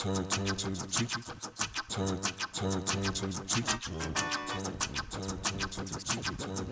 turn to the teacher. Turn to the teacher. Turn to the teacher. Turn to the teacher. Turn to the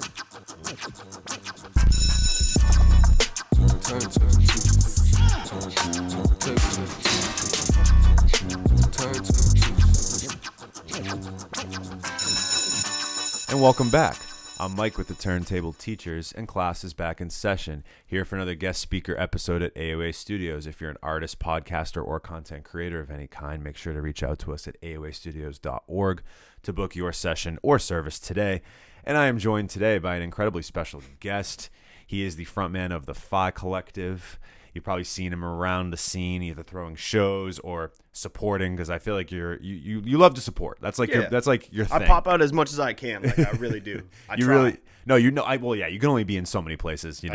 And welcome back. I'm Mike with the Turntable Teachers, and class is back in session, here for another guest speaker episode at AOA Studios. If you're an artist, podcaster, or content creator of any kind, make sure to reach out to us at aoastudios.org to book your session or service today. And I am joined today by an incredibly special guest. He is the frontman of the PHI Collective. You've probably seen him around the scene, either throwing shows or supporting, because I feel like you love to support. That's like your thing. I pop out as much as I can. Like I really do. I try. You can only be in so many places. You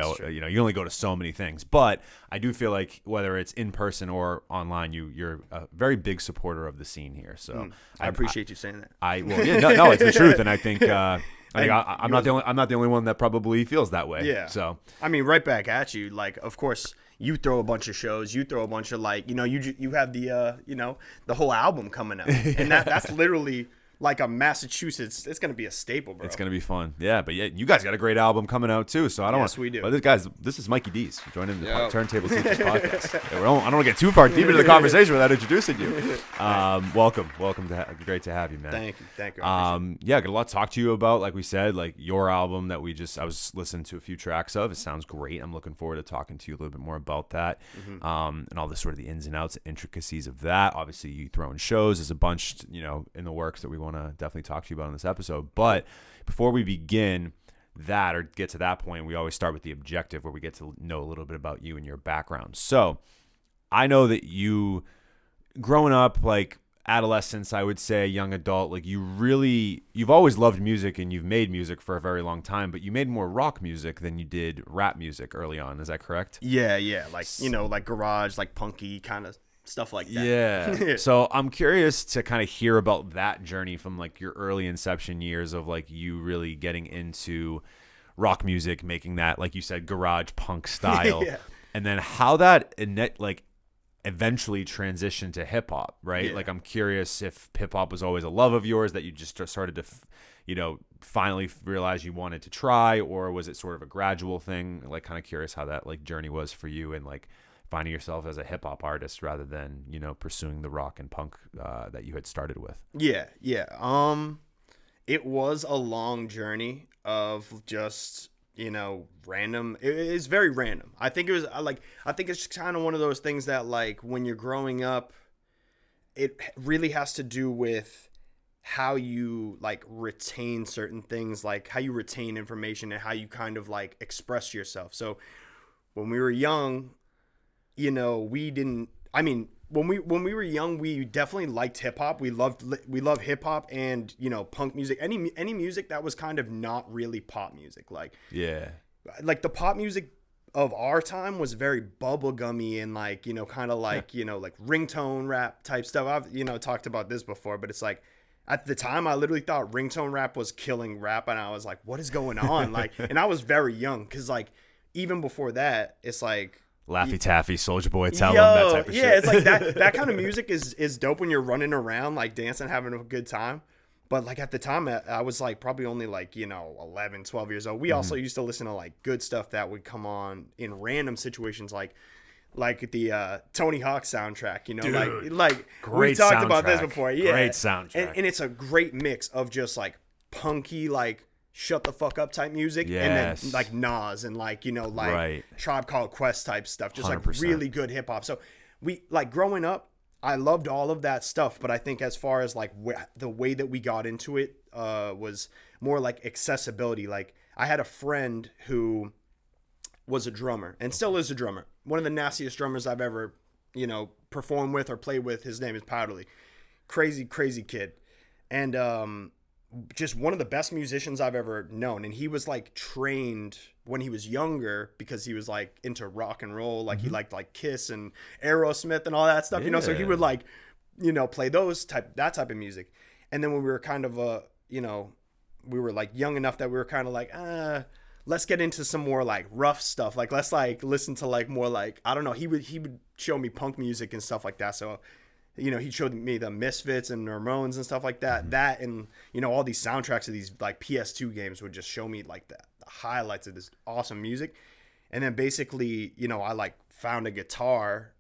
only go to so many things. But I do feel like whether it's in person or online, you're a very big supporter of the scene here. So I appreciate you saying that. It's the truth, and I think. I'm not the only one that probably feels that way. Yeah. So I mean, right back at you. Like, of course, you throw a bunch of shows. You throw a bunch of you have the the whole album coming out, and that's literally like a Massachusetts. It's gonna be a staple, bro. It's gonna be fun. Yeah, but you guys got a great album coming out too. So I don't want. Yes, we do. But this is Mikey DZZZ joining the Turntable Teachers podcast. I don't want to get too far deep into the conversation without introducing you. Welcome. Great to have you, man. Thank you. Got a lot to talk to you about. Like we said, like your album that I was listening to a few tracks of. It sounds great. I'm looking forward to talking to you a little bit more about that, and all the sort of the ins and outs, intricacies of that. Obviously, you throwing shows. There's a bunch, in the works that we want to definitely talk to you about in this episode. But before we begin that or get to that point, we always start with the objective, where we get to know a little bit about you and your background. So I know that you, growing up, like adolescence, I would say young adult, like you've always loved music and you've made music for a very long time, but you made more rock music than you did rap music early on. Is that correct? Yeah. Like, like garage, like punky kind of stuff like that. Yeah. So I'm curious to kind of hear about that journey from like your early inception years of like you really getting into rock music, making that, like you said, garage punk style. Yeah. And then how that eventually transitioned to hip hop, right? Yeah. Like I'm curious if hip hop was always a love of yours that you just started to finally realize you wanted to try, or was it sort of a gradual thing? Like kind of curious how that like journey was for you, and like finding yourself as a hip hop artist rather than, pursuing the rock and punk that you had started with. Yeah. It was a long journey of just, random. It is very random. I think it's kind of one of those things that like when you're growing up, it really has to do with how you like retain certain things, like how you retain information and how you kind of like express yourself. So when we were young, when we were young, we definitely liked hip hop. We love hip hop and, punk music, any music that was kind of not really pop music. Like the pop music of our time was very bubblegummy and like, kind of like, like ringtone rap type stuff. I've, talked about this before, but it's like at the time I literally thought ringtone rap was killing rap. And I was like, what is going on? Like, and I was very young. 'Cause like, even before that, it's like, Laffy Taffy, Soulja Boy, Tell 'Em, that type of shit. Yeah, it's like that kind of music is dope when you're running around, like dancing, having a good time. But like at the time, I was like probably only like, 11, 12 years old. We also used to listen to like good stuff that would come on in random situations, like the Tony Hawk soundtrack, Dude, like great we talked soundtrack. about this before. Yeah. Great soundtrack. And it's a great mix of just like punky, like shut the fuck up type music, yes, and then like Nas and like right, Tribe Called Quest type stuff, just 100%. like really good hip hop. So we like growing up, I loved all of that stuff, but I think as far as like the way that we got into it was more like accessibility. Like I had a friend who was a drummer and still is a drummer, one of the nastiest drummers I've ever performed with or played with. His name is Powderly. Crazy kid, and just one of the best musicians I've ever known. And he was like trained when he was younger because he was like into rock and roll. Like he liked like Kiss and Aerosmith and all that stuff, so he would like, play that type of music. And then when we were kind of, we were like young enough that we were kind of like, let's get into some more like rough stuff. Like, let's like listen to like more like, I don't know. He would show me punk music and stuff like that. So You know, he showed me the Misfits and Ramones and stuff like that. That and, you know, all these soundtracks of these like PS2 games would just show me like the highlights of this awesome music. And then basically, you know, I like found a guitar.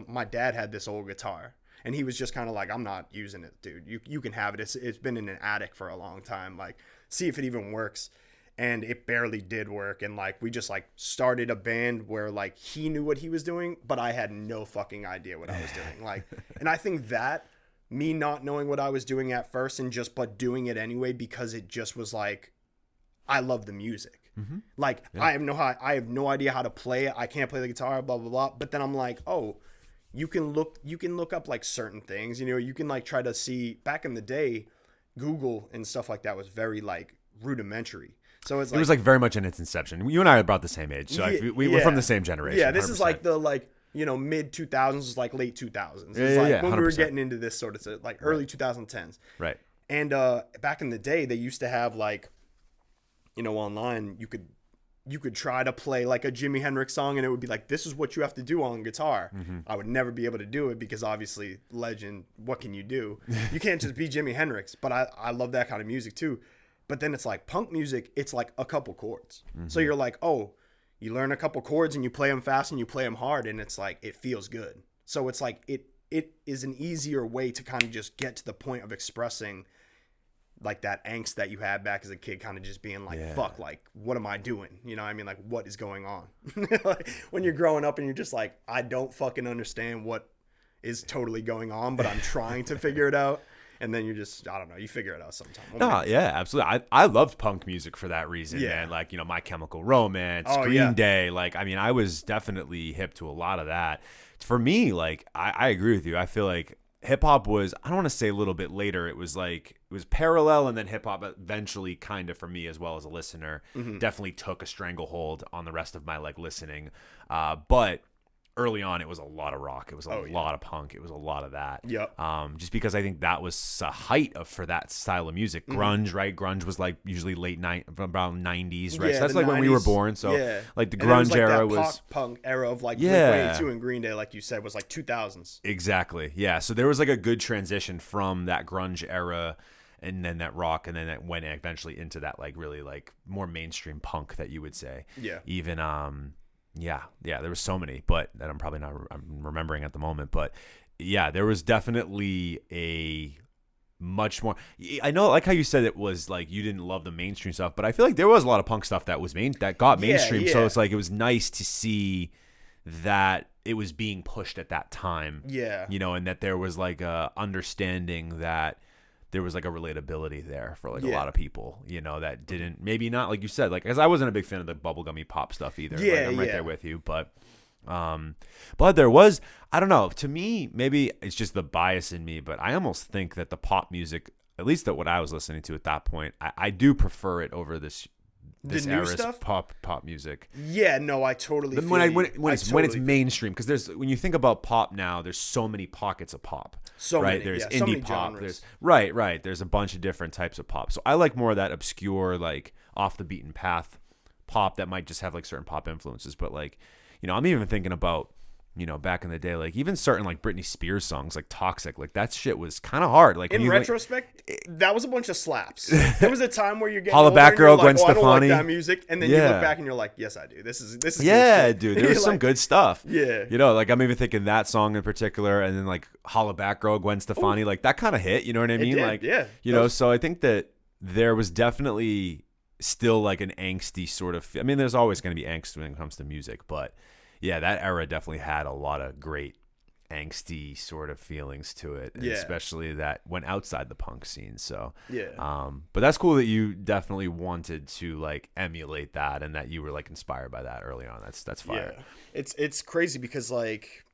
My dad had this old guitar, and he was just kind of like, I'm not using it, dude. You can have it. It's been in an attic for a long time. Like, see if it even works. And it barely did work. And like, we just like started a band where like he knew what he was doing, but I had no fucking idea what I was doing. Like, and I think that me not knowing what I was doing at first and but doing it anyway, because it just was like, I love the music. Like, I have no idea how to play it. I can't play the guitar, blah, blah, blah. But then I'm like, oh, you can look up like certain things, you know, you can like try to see. Back in the day, Google and stuff like that was very like rudimentary. So it was like very much in its inception. You and I are about the same age, so we're from the same generation. Yeah, this 100%. is like the you know, mid 2000s, like late 2000s. It's like when we were getting into this sort of like early 2010s. Right. And back in the day, they used to have like, you know, online you could try to play like a Jimi Hendrix song, and it would be like, this is what you have to do on guitar. I would never be able to do it because obviously legend. What can you do? You can't just be Jimi Hendrix. But I love that kind of music too. But then it's like punk music, it's like a couple chords. So you're like, oh, you learn a couple chords and you play them fast and you play them hard, and it's like, it feels good. So it's like, it is an easier way to kind of just get to the point of expressing like that angst that you had back as a kid, kind of just being like, fuck, like, what am I doing? You know what I mean? Like, what is going on? Like, when you're growing up and you're just like, I don't fucking understand what is totally going on, but I'm trying to figure it out. And then you're just, I don't know, you figure it out sometime. Yeah, absolutely. I loved punk music for that reason, man. Like, you know, My Chemical Romance, Green Day. Like, I mean, I was definitely hip to a lot of that. For me, like, I agree with you. I feel like hip hop was, I don't want to say a little bit later. It was like, it was parallel, and then hip hop eventually kind of, for me as well as a listener, definitely took a stranglehold on the rest of my like listening. But early on, it was a lot of rock. It was a lot of punk. It was a lot of that. Yep. Just because I think that was a height for that style of music. Grunge, right? Grunge was like usually around 90s, right? Yeah, so that's the like 90s, when we were born. So like the and it was grunge like era that was punk era of like Blink-182 and Green Day, like you said, was like 2000s. Exactly. Yeah. So there was like a good transition from that grunge era, and then that rock, and then that went eventually into that like really like more mainstream punk that you would say. Yeah. Even yeah, there was so many, but that I'm remembering at the moment. But yeah, there was definitely a much more. I know, like how you said it was like you didn't love the mainstream stuff, but I feel like there was a lot of punk stuff that got mainstream. Yeah. So it's like it was nice to see that it was being pushed at that time. Yeah, you know, and that there was like a understanding that there was like a relatability there for like a lot of people, you know, that didn't, maybe not, like you said, like, because I wasn't a big fan of the bubblegummy pop stuff either. Yeah, like, I'm right there with you, but there was, I don't know, to me, maybe it's just the bias in me, but I almost think that the pop music, at least that what I was listening to at that point, I do prefer it over this new era's stuff? pop music. Yeah, no, I totally feel when it's mainstream, because when you think about pop now, there's so many pockets of pop. So right? many, there's so indie many pop. genres. There's there's a bunch of different types of pop. So I like more of that obscure, like off the beaten path pop that might just have like certain pop influences. But like, you know, I'm even thinking about, you know, back in the day, like even certain like Britney Spears songs, like Toxic, like that shit was kind of hard. Like in retrospect, that was a bunch of slaps. There was a time where you're getting Holla Back Girl, Gwen like, I don't like Stefani. that music, and then you look back and you're like, yes, I do. This is yeah, good dude. There was some good stuff. Yeah, you know, like I'm even thinking that song in particular, and then like Holla Back Girl, Gwen Stefani, like that kind of hit. You know what I mean? Like, you know. So I think that there was definitely still like an angsty sort of. I mean, there's always going to be angst when it comes to music, but yeah, that era definitely had a lot of great angsty sort of feelings to it, and especially that went outside the punk scene. So but that's cool that you definitely wanted to like emulate that, and that you were like inspired by that early on. That's fire. It's crazy because like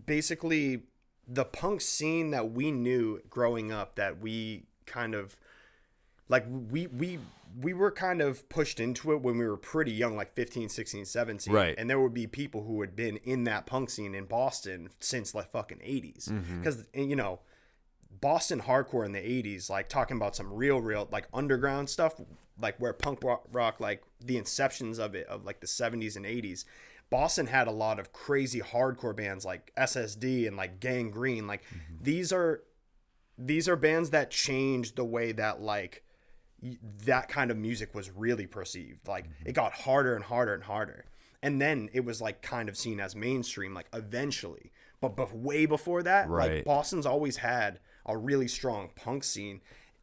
basically the punk scene that we knew growing up, that we kind of like we were kind of pushed into it when we were pretty young, like 15, 16, 17. Right. And there would be people who had been in that punk scene in Boston since like fucking 80s. Because, you know, Boston hardcore in the 80s, like talking about some real, like underground stuff, like where punk rock, like the inceptions of it, of like the 70s and 80s, Boston had a lot of crazy hardcore bands like SSD and like Gangrene. Like these are bands that changed the way that like that kind of music was really perceived. Like it got harder and harder and harder. And then it was like kind of seen as mainstream, like eventually. But way before that, like Boston's always had a really strong punk scene,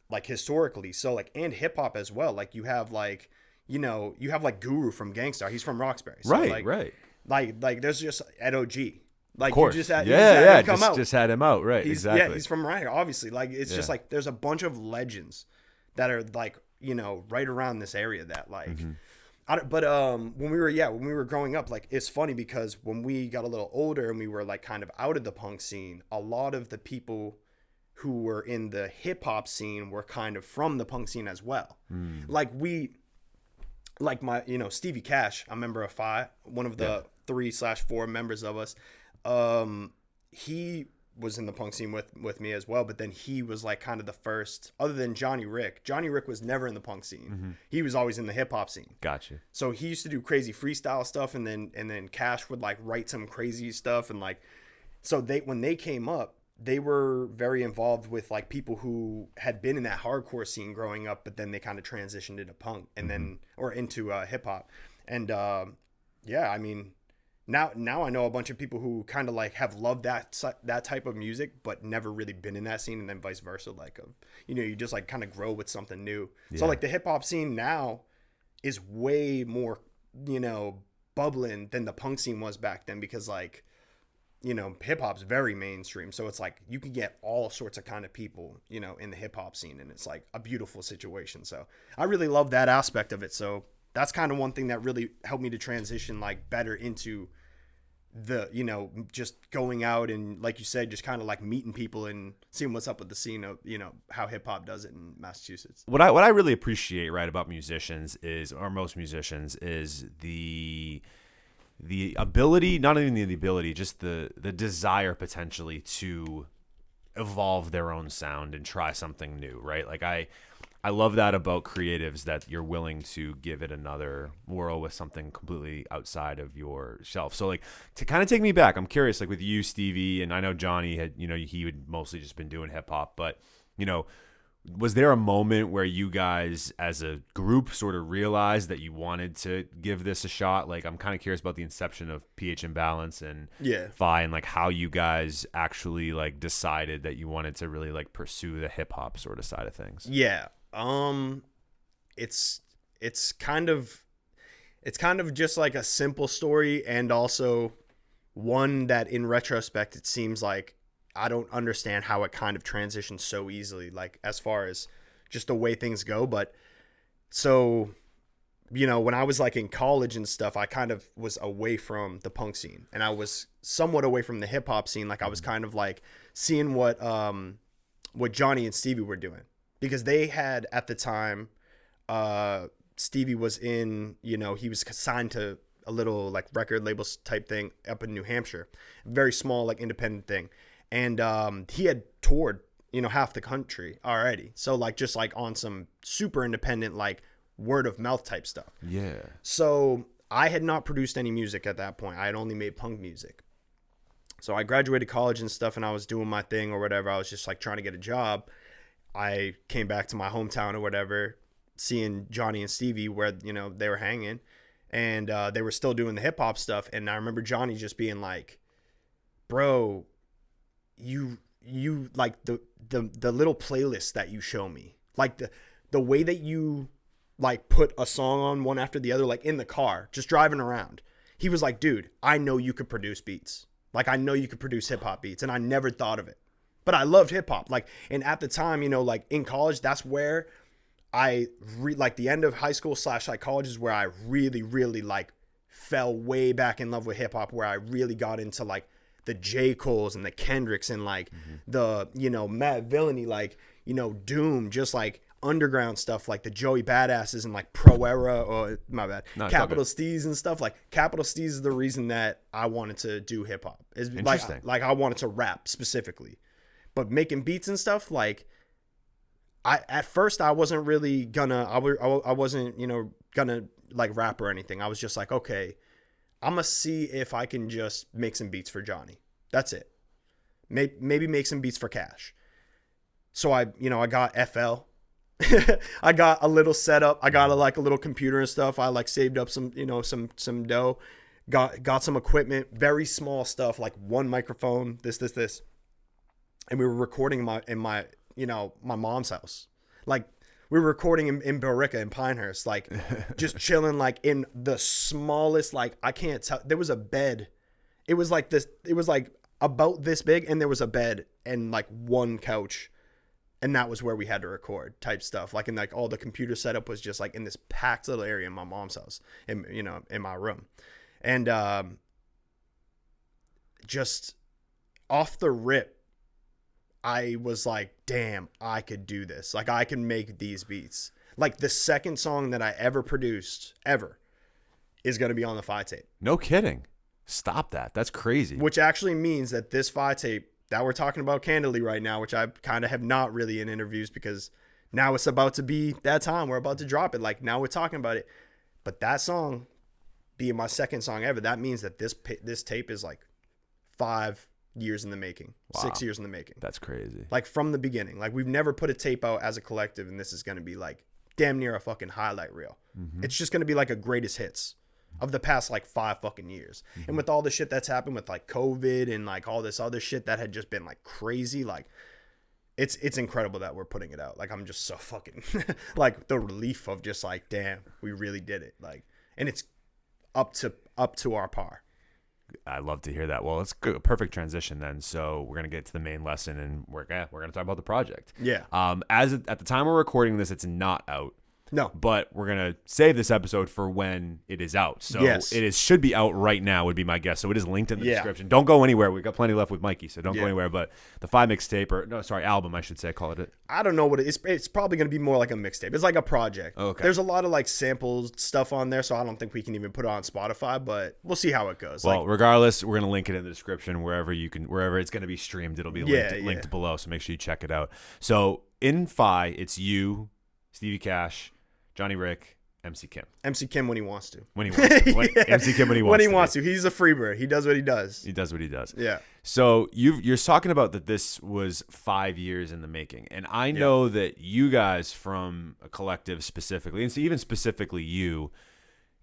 like historically. So like, and hip hop as well. Like you have like, you know, you have like Guru from Gangstar. He's from Roxbury. So like, Like there's just Ed O.G. Like you just had, just had him out, right? Exactly. Yeah, he's from right here, obviously. Like it's just like there's a bunch of legends that are like, you know, right around this area that like. When we were growing up, like it's funny because when we got a little older and we were like kind of out of the punk scene, a lot of the people who were in the hip hop scene were kind of from the punk scene as well. Like my, you know, Stevie Cash, a member of Phi, one of the 3/4 members of us. He was in the punk scene with me as well, but then he was like kind of the first, other than Johnny Rick. Johnny Rick was never in the punk scene. He was always in the hip hop scene. Gotcha. So he used to do crazy freestyle stuff, and then Cash would like write some crazy stuff, and like, so when they came up, they were very involved with like people who had been in that hardcore scene growing up, but then they kind of transitioned into punk and then, or into hip hop. And I mean, now I know a bunch of people who kind of like have loved that type of music, but never really been in that scene, and then vice versa. Like, you know, you just like kind of grow with something new. Yeah. So like the hip hop scene now is way more, you know, bubbling than the punk scene was back then, because like, you know, hip hop's very mainstream. So it's like you can get all sorts of kind of people, you know, in the hip hop scene, and it's like a beautiful situation. So I really love that aspect of it. So that's kind of one thing that really helped me to transition like better into the, you know, just going out and, like you said, just kind of like meeting people and seeing what's up with the scene of, you know, how hip hop does it in Massachusetts. What I really appreciate, right, about musicians is, or most musicians, is the ability, not even the ability, just the desire potentially to evolve their own sound and try something new, right? Like I love that about creatives, that you're willing to give it another whirl with something completely outside of yourself. So like, to kind of take me back, I'm curious, like with you, Stevie, and I know Johnny had, you know, he would mostly just been doing hip hop, but you know, was there a moment where you guys as a group sort of realized that you wanted to give this a shot? Like, I'm kind of curious about the inception of PH Imbalance and Phi, and like how you guys actually like decided that you wanted to really like pursue the hip hop sort of side of things. Yeah. It's kind of just like a simple story, and also one that in retrospect, it seems like I don't understand how it kind of transitions so easily, like as far as just the way things go. But so, you know, when I was like in college and stuff, I kind of was away from the punk scene, and I was somewhat away from the hip hop scene. Like I was kind of like seeing what Johnny and Stevie were doing, because they had at the time, Stevie was in, you know, he was signed to a little like record labels type thing up in New Hampshire, very small, like independent thing. And he had toured, you know, half the country already. So like just like on some super independent, like word of mouth type stuff. Yeah. So I had not produced any music at that point. I had only made punk music. So I graduated college and stuff, and I was doing my thing or whatever. I was just like trying to get a job. I came back to my hometown or whatever, seeing Johnny and Stevie where, you know, they were hanging, and they were still doing the hip hop stuff. And I remember Johnny just being like, bro, you like the little playlist that you show me, like the way that you like put a song on one after the other, like in the car, just driving around. He was like, dude, I know you could produce beats. Like, I know you could produce hip hop beats, and I never thought of it. But I loved hip hop. Like, and at the time, you know, like in college, that's where I like the end of high school / like college is where I really, really like fell way back in love with hip hop, where I really got into like the J. Coles and the Kendricks and like the, you know, Matt Villainy, like, you know, Doom, just like underground stuff, like the Joey Badasses and like Pro Era, or my bad, no, Capital Steez and stuff. Like Capital Steez is the reason that I wanted to do hip hop. Is like I wanted to rap specifically. But making beats and stuff, like, at first I wasn't really gonna, I wasn't, you know, gonna like rap or anything. I was just like, okay, I'm gonna see if I can just make some beats for Johnny. That's it. Maybe make some beats for Cash. So I got FL. I got a little setup. I got a little computer and stuff. I like saved up some dough. Got some equipment, very small stuff, like one microphone, this. And we were recording in my mom's house. Like we were recording in Billerica in Pinehurst, like just chilling, like in the smallest, like I can't tell. There was a bed. It was like this. It was like about this big, and there was a bed and like one couch, and that was where we had to record type stuff. Like, and like all the computer setup was just like in this packed little area in my mom's house, in my room, and just off the rip, I was like, damn, I could do this. Like, I can make these beats. Like, the second song that I ever produced, is going to be on the PHI Tape. No kidding. Stop that. That's crazy. Which actually means that this PHI Tape that we're talking about candidly right now, which I kind of have not really in interviews because now it's about to be that time. We're about to drop it. Like, now we're talking about it. But that song being my second song ever, that means that this tape is like 5 years in the making. Wow. 6 years in the making. That's crazy. Like from the beginning. Like we've never put a tape out as a collective, and this is going to be like damn near a fucking highlight reel. Mm-hmm. It's just going to be like a greatest hits of the past like 5 fucking years. Mm-hmm. And with all the shit that's happened with like COVID and like all this other shit that had just been like crazy, like it's incredible that we're putting it out. Like I'm just so fucking like the relief of just like, damn, we really did it. Like, and it's up to our par. I love to hear that. Well, it's a perfect transition then. So we're gonna get to the main lesson, and we're gonna talk about the project. Yeah. At the time we're recording this, it's not out. No. But we're gonna save this episode for when it is out. So yes. It should be out right now, would be my guess. So it is linked in the description. Don't go anywhere. We've got plenty left with Mikey, so don't go anywhere. But the 5 mixtape, album, I should say, call it. I don't know what it is. It's probably gonna be more like a mixtape. It's like a project. Okay. There's a lot of like samples stuff on there, so I don't think we can even put it on Spotify. But we'll see how it goes. Well, regardless, we're gonna link it in the description wherever it's gonna be streamed. It'll be linked below. So make sure you check it out. So in PHI, it's you, Stevie Cash, Johnny Rick, MC Kim. MC Kim when he wants to. MC Kim when he wants to. When he wants to. He's a freebird. He does what he does. He does what he does. Yeah. So you're talking about that this was 5 years in the making. And I know that you guys from a collective specifically, and so even specifically you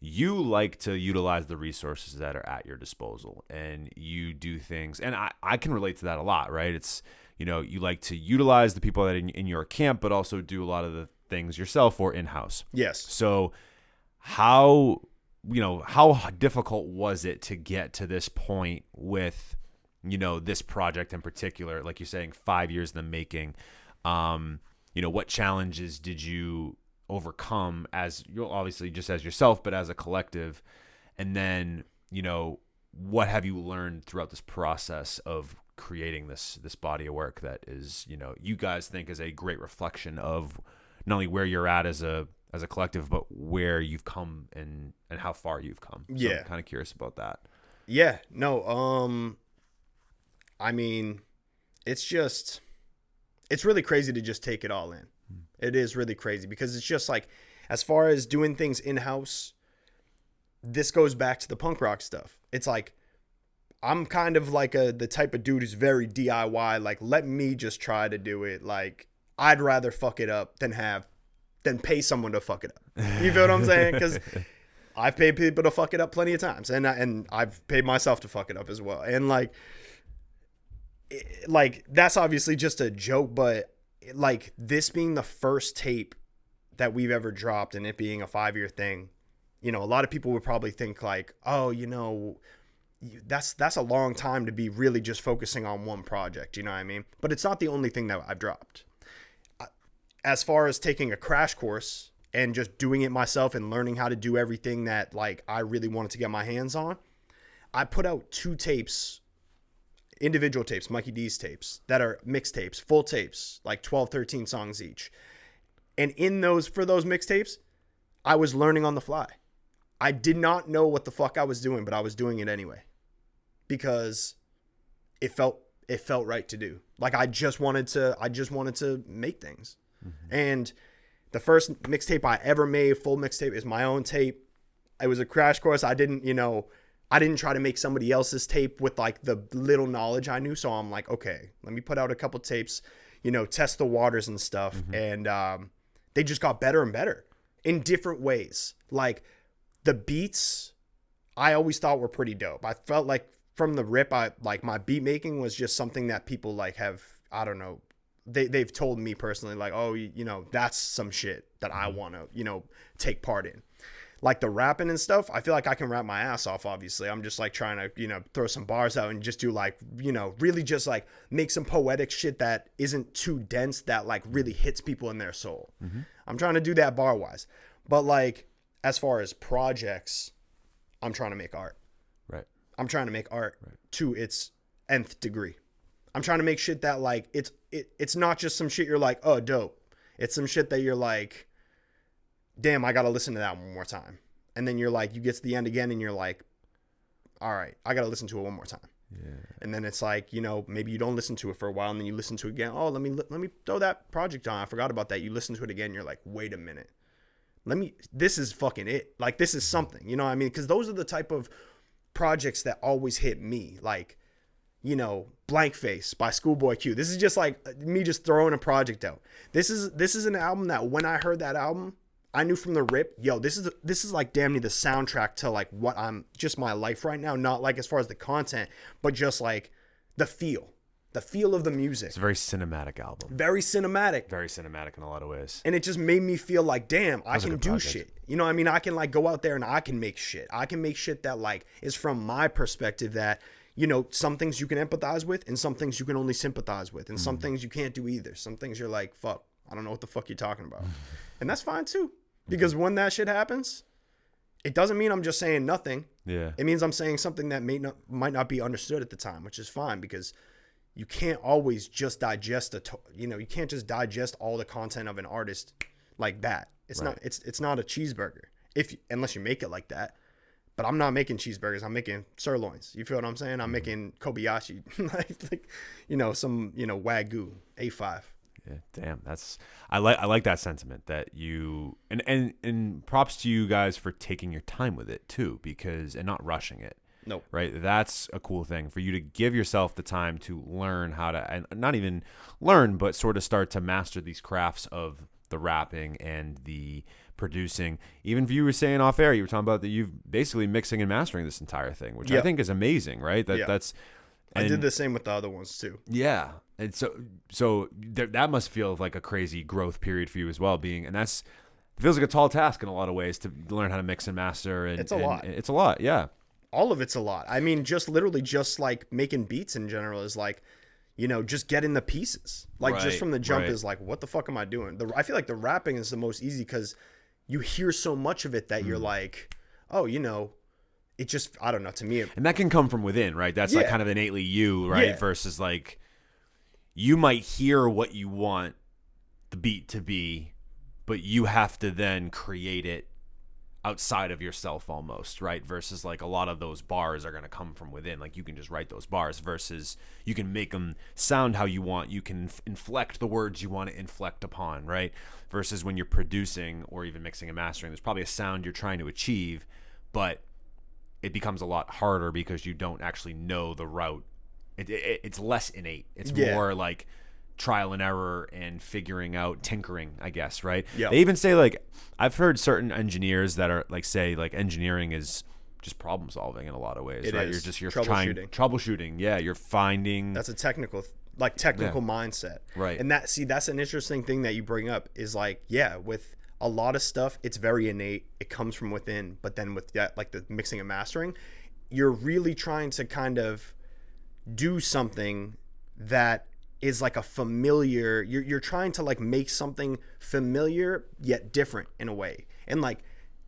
like to utilize the resources that are at your disposal. And you do things. And I can relate to that a lot, right? It's, you like to utilize the people that are in your camp, but also do a lot of the things yourself or in-house. Yes. So how difficult was it to get to this point with, this project in particular, like you're saying, 5 years in the making? What challenges did you overcome as obviously just as yourself, but as a collective? And then, what have you learned throughout this process of creating this body of work that is, you guys think is a great reflection of not only where you're at as a collective, but where you've come and how far you've come. So I'm kind of curious about that. Yeah, no. I mean, it's really crazy to just take it all in. It is really crazy because it's just like, as far as doing things in-house, this goes back to the punk rock stuff. It's like, I'm kind of like the type of dude who's very DIY. Like, let me just try to do it. Like, I'd rather fuck it up than pay someone to fuck it up. You feel what I'm saying? Because I've paid people to fuck it up plenty of times, and I've paid myself to fuck it up as well. And like that's obviously just a joke, but like this being the first tape that we've ever dropped, and it being a 5-year thing, a lot of people would probably think like, oh, that's a long time to be really just focusing on one project. You know what I mean? But it's not the only thing that I've dropped. As far as taking a crash course and just doing it myself and learning how to do everything that like I really wanted to get my hands on, I put out 2 tapes, individual tapes, Mikey D's tapes, that are mixtapes, full tapes, like 12, 13 songs each. And for those mixtapes, I was learning on the fly. I did not know what the fuck I was doing, but I was doing it anyway because it felt right to do. Like I just wanted to make things. Mm-hmm. And the first mixtape I ever made, full mixtape, is my own tape. It was a crash course. I didn't, I didn't try to make somebody else's tape with like the little knowledge I knew. So I'm like, okay, let me put out a couple tapes, test the waters and stuff. And they just got better and better in different ways. Like the beats, I always thought were pretty dope. I felt like from the rip, my beat making was just something that people like have, I don't know, they've told me personally, like, oh, that's some shit that I want to, take part in. Like the rapping and stuff, I feel like I can rap my ass off, obviously. I'm just like trying to, throw some bars out and just do like, really just like make some poetic shit that isn't too dense, that like really hits people in their soul. I'm trying to do that bar wise. But like, as far as projects, I'm trying to make art. Right. I'm trying to make art to its nth degree. I'm trying to make shit that like, it's not just some shit you're like, oh, dope. It's some shit that you're like, damn, I got to listen to that one more time. And then you're like, you get to the end again and you're like, all right, I got to listen to it one more time. Yeah. And then it's like, maybe you don't listen to it for a while and then you listen to it again. Oh, let me throw that project on. I forgot about that. You listen to it again. You're like, wait a minute. This is fucking it. Like, this is something, you know what I mean? Because those are the type of projects that always hit me. Like, Blank Face by Schoolboy Q. This is just like me just throwing a project out. This is an album that when I heard that album, I knew from the rip, yo, this is like damn near the soundtrack to like what I'm, just my life right now. Not like as far as the content, but just like the feel of the music. It's a very cinematic album. Very cinematic. Very cinematic in a lot of ways. And it just made me feel like, damn, I can do project. shit. You know what I mean? I can like go out there and I can make shit. I can make shit that like is from my perspective that, some things you can empathize with and some things you can only sympathize with. And some things you can't do either. Some things you're like, fuck, I don't know what the fuck you're talking about. And that's fine too. Because when that shit happens, it doesn't mean I'm just saying nothing. Yeah. It means I'm saying something that might not be understood at the time, which is fine because you can't always just digest you can't just digest all the content of an artist like that. It's not a cheeseburger unless you make it like that. But I'm not making cheeseburgers. I'm making sirloins. You feel what I'm saying? I'm making Kobayashi, like some Wagyu A5. Yeah, damn. I like that sentiment that you and props to you guys for taking your time with it too, and not rushing it. Nope. Right. That's a cool thing for you to give yourself the time to learn how to, and not even learn, but sort of start to master these crafts of the rapping and the producing. Even if you were saying off air, you were talking about that you've basically mixing and mastering this entire thing, which I think is amazing, right? I did the same with the other ones too. Yeah. And so that must feel like a crazy growth period for you as well, it feels like a tall task in a lot of ways to learn how to mix and master. And it's a lot. It's a lot. Yeah. All of it's a lot. I mean, just literally just like making beats in general is like, just getting the pieces. Like just from the jump is like, what the fuck am I doing? I feel like the rapping is the most easy because you hear so much of it that you're like, oh, it just, I don't know, to me. And that can come from within, right? That's like kind of innately you, right? Yeah. Versus like, you might hear what you want the beat to be, but you have to then create it outside of yourself almost, right? Versus like a lot of those bars are going to come from within. Like you can just write those bars versus you can make them sound how you want. You can inflect the words you want to inflect upon, right? Versus when you're producing or even mixing and mastering, there's probably a sound you're trying to achieve, but it becomes a lot harder because you don't actually know the route. It's less innate. It's more like trial and error and figuring out, tinkering, I guess, right? Yeah. They even say like, I've heard certain engineers that are like say like engineering is just problem solving in a lot of ways, right? You're troubleshooting. Yeah, you're finding. That's a technical mindset, right? And that's an interesting thing that you bring up is like, with a lot of stuff, it's very innate. It comes from within, but then with that, like the mixing and mastering, you're really trying to kind of do something that is like a familiar, you're trying to like make something familiar yet different in a way. And like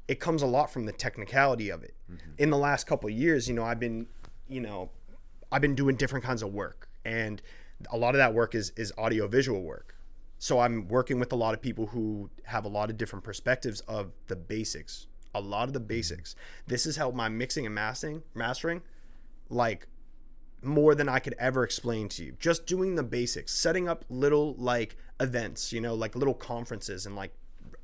it comes a lot from the technicality of it. Mm-hmm. In the last couple of years, I've been doing different kinds of work, and a lot of that work is audio visual work. So I'm working with a lot of people who have a lot of different perspectives of the basics, a lot of the basics. This has helped my mixing and mastering like more than I could ever explain to you. Just doing the basics, setting up little like events, like little conferences and like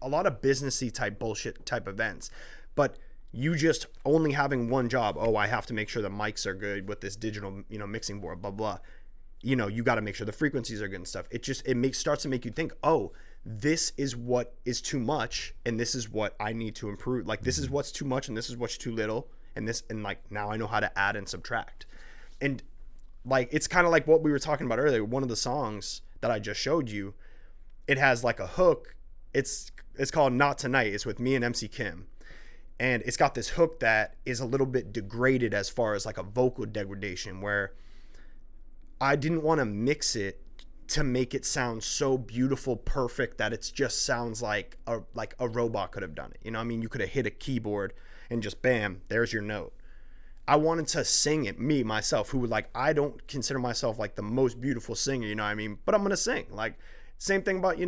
a lot of businessy type bullshit type events. But you just only having one job. Oh, I have to make sure the mics are good with this digital, mixing board, blah, blah. You got to make sure the frequencies are good and stuff. It starts to make you think, oh, this is what is too much. And this is what I need to improve. Like, this is what's too much and this is what's too little. And like, now I know how to add and subtract. And like, it's kind of like what we were talking about earlier. One of the songs that I just showed you, it has like a hook. It's called Not Tonight. It's with me and MC Kim. And it's got this hook that is a little bit degraded as far as like a vocal degradation, where I didn't want to mix it to make it sound so beautiful, perfect, that it just sounds like a robot could have done it. You could have hit a keyboard and just bam, there's your note. I wanted to sing it, myself, who would like, I don't consider myself like the most beautiful singer, but I'm going to sing. Like, same thing about,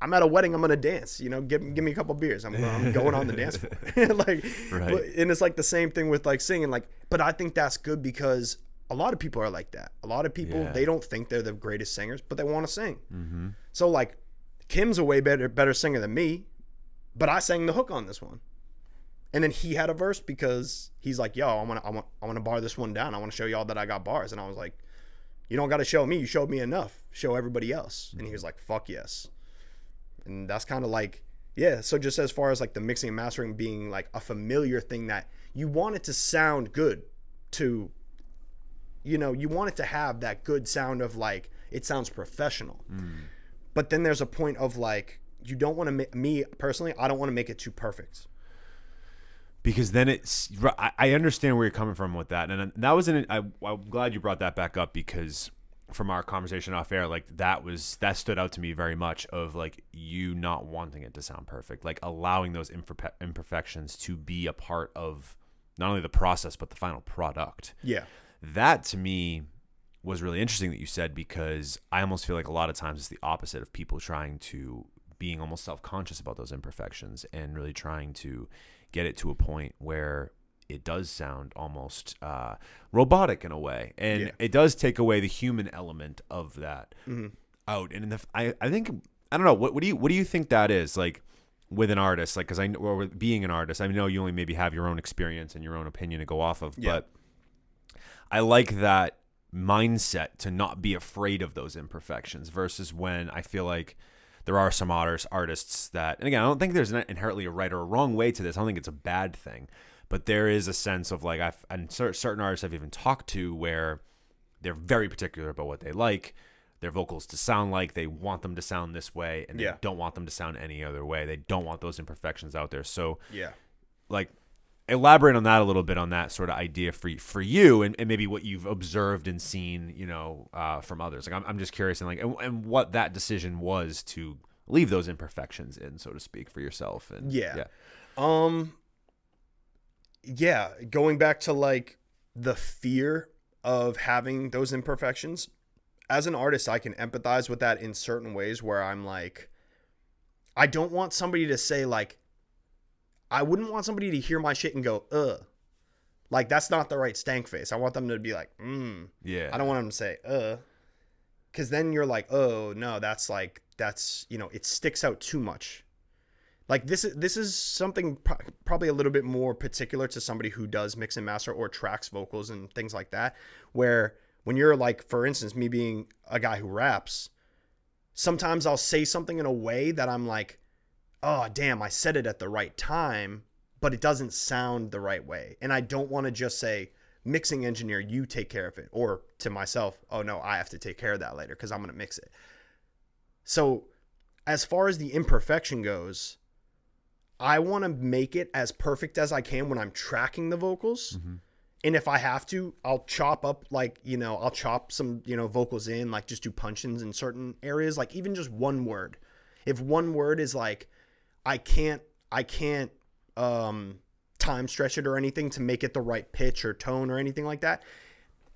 I'm at a wedding, I'm going to dance, give me a couple beers. I'm going on the dance floor. Like, right. And it's like the same thing with like singing, like, but I think that's good because a lot of people are like that. A lot of people, they don't think they're the greatest singers, but they want to sing. Mm-hmm. So like, Kim's a way better singer than me, but I sang the hook on this one. And then he had a verse because he's like, yo, I want to bar this one down. I want to show y'all that I got bars. And I was like, you don't got to show me. You showed me enough. Show everybody else. Mm-hmm. And he was like, fuck yes. And that's kind of like, yeah. So just as far as like the mixing and mastering being like a familiar thing that you want it to sound good to, you want it to have that good sound of like, it sounds professional. Mm. But then there's a point of like, you don't want to me personally, I don't want to make it too perfect. Because then I understand where you're coming from with that. And that was I'm glad you brought that back up, because from our conversation off air, like that stood out to me very much, of like you not wanting it to sound perfect, like allowing those imperfections to be a part of not only the process, but the final product. Yeah. That to me was really interesting that you said, because I almost feel like a lot of times it's the opposite of people being almost self-conscious about those imperfections and really trying to get it to a point where it does sound almost robotic in a way, and it does take away the human element of that out. And I think, I don't know, what do you think that is like with an artist? Like, because with being an artist, I know you only maybe have your own experience and your own opinion to go off of, but I like that mindset to not be afraid of those imperfections, versus when I feel like there are some artists that, and again, I don't think there's inherently a right or a wrong way to this. I don't think it's a bad thing, but there is a sense of like, and certain artists I've even talked to where they're very particular about what they like their vocals to sound like. They want them to sound this way, and they don't want them to sound any other way. They don't want those imperfections out there. So like, elaborate on that a little bit, on that sort of idea for you, and maybe what you've observed and seen, from others. Like, I'm just curious, and like, and what that decision was to leave those imperfections in, so to speak, for yourself. And going back to like the fear of having those imperfections, as an artist, I can empathize with that in certain ways, where I'm like, I don't want somebody to say like, I wouldn't want somebody to hear my shit and go, ugh. Like, that's not the right stank face. I want them to be like, Yeah. I don't want them to say, because then you're like, oh, no, that's, it sticks out too much. Like, this is something probably a little bit more particular to somebody who does mix and master or tracks vocals and things like that, where when you're like, for instance, me being a guy who raps, sometimes I'll say something in a way that I'm like, oh, damn, I said it at the right time, but it doesn't sound the right way. And I don't want to just say, mixing engineer, you take care of it. Or to myself, oh, no, I have to take care of that later because I'm going to mix it. So as far as the imperfection goes, I want to make it as perfect as I can when I'm tracking the vocals. Mm-hmm. And if I have to, I'll chop up I'll chop some, vocals in, like just do punch-ins in certain areas, like even just one word. If one word is like, I can't time stretch it or anything to make it the right pitch or tone or anything like that.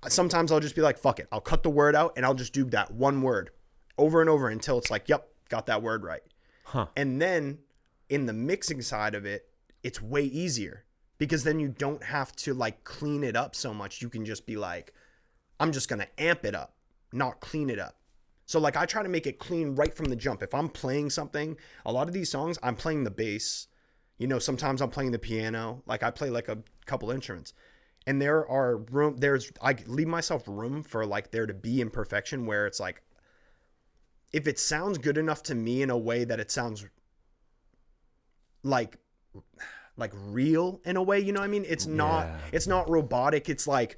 Sometimes I'll just be like, fuck it. I'll cut the word out and I'll just do that one word over and over until it's like, yep, got that word right. And then in the mixing side of it, it's way easier because then you don't have to like clean it up so much. You can just be like, I'm just going to amp it up, not clean it up. So like I try to make it clean right from the jump. If I'm playing something, a lot of these songs, I'm playing the bass, You know, sometimes I'm playing the piano. Like I play like a couple instruments. And I leave myself room for like there to be imperfection where it's like, if it sounds good enough to me in a way that it sounds like real in a way, you know what I mean? It's not robotic. It's like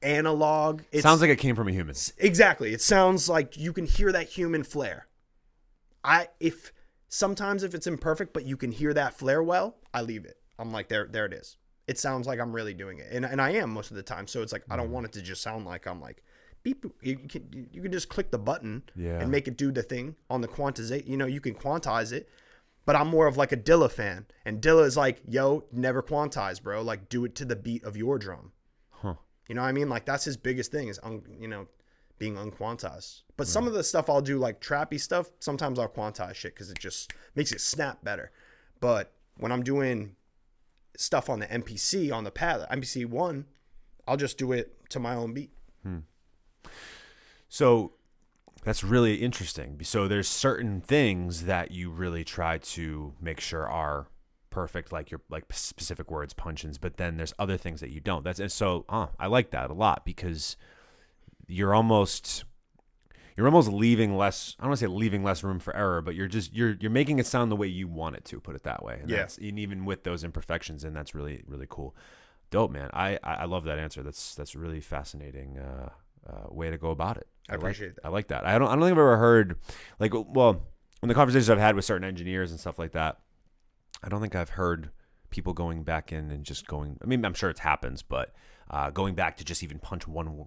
analog. It sounds like it came from a human. Exactly. It sounds like you can hear that human flair. Sometimes if it's imperfect, but you can hear that flair well, I leave it. I'm like, there it is. It sounds like I'm really doing it. And I am most of the time. So it's like, I don't want it to just sound like I'm like, beep. You can just click the button and make it do the thing on the quantization. You know, you can quantize it, but I'm more of like a Dilla fan. And Dilla is like, yo, never quantize, bro. Like, do it to the beat of your drum. Huh. You know what I mean? Like, that's his biggest thing is, being unquantized. But some of the stuff I'll do, like trappy stuff, sometimes I'll quantize shit because it just makes it snap better. But when I'm doing stuff on the MPC, on the pad, MPC 1, I'll just do it to my own beat. So that's really interesting. So there's certain things that you really try to make sure are perfect, like your like specific words, punch-ins, but then there's other things that you don't. I like that a lot because you're almost leaving less, I don't want to say leaving less room for error, but you're making it sound the way you want it to, put it that way. And even with those imperfections, and that's really, really cool. Dope, man. I love that answer. That's a really fascinating way to go about it. I appreciate that. I like that. I don't think I've ever heard, like, well, in the conversations I've had with certain engineers and stuff like that, I don't think I've heard people going back in and just going, I mean, I'm sure it happens, but going back to just even punch one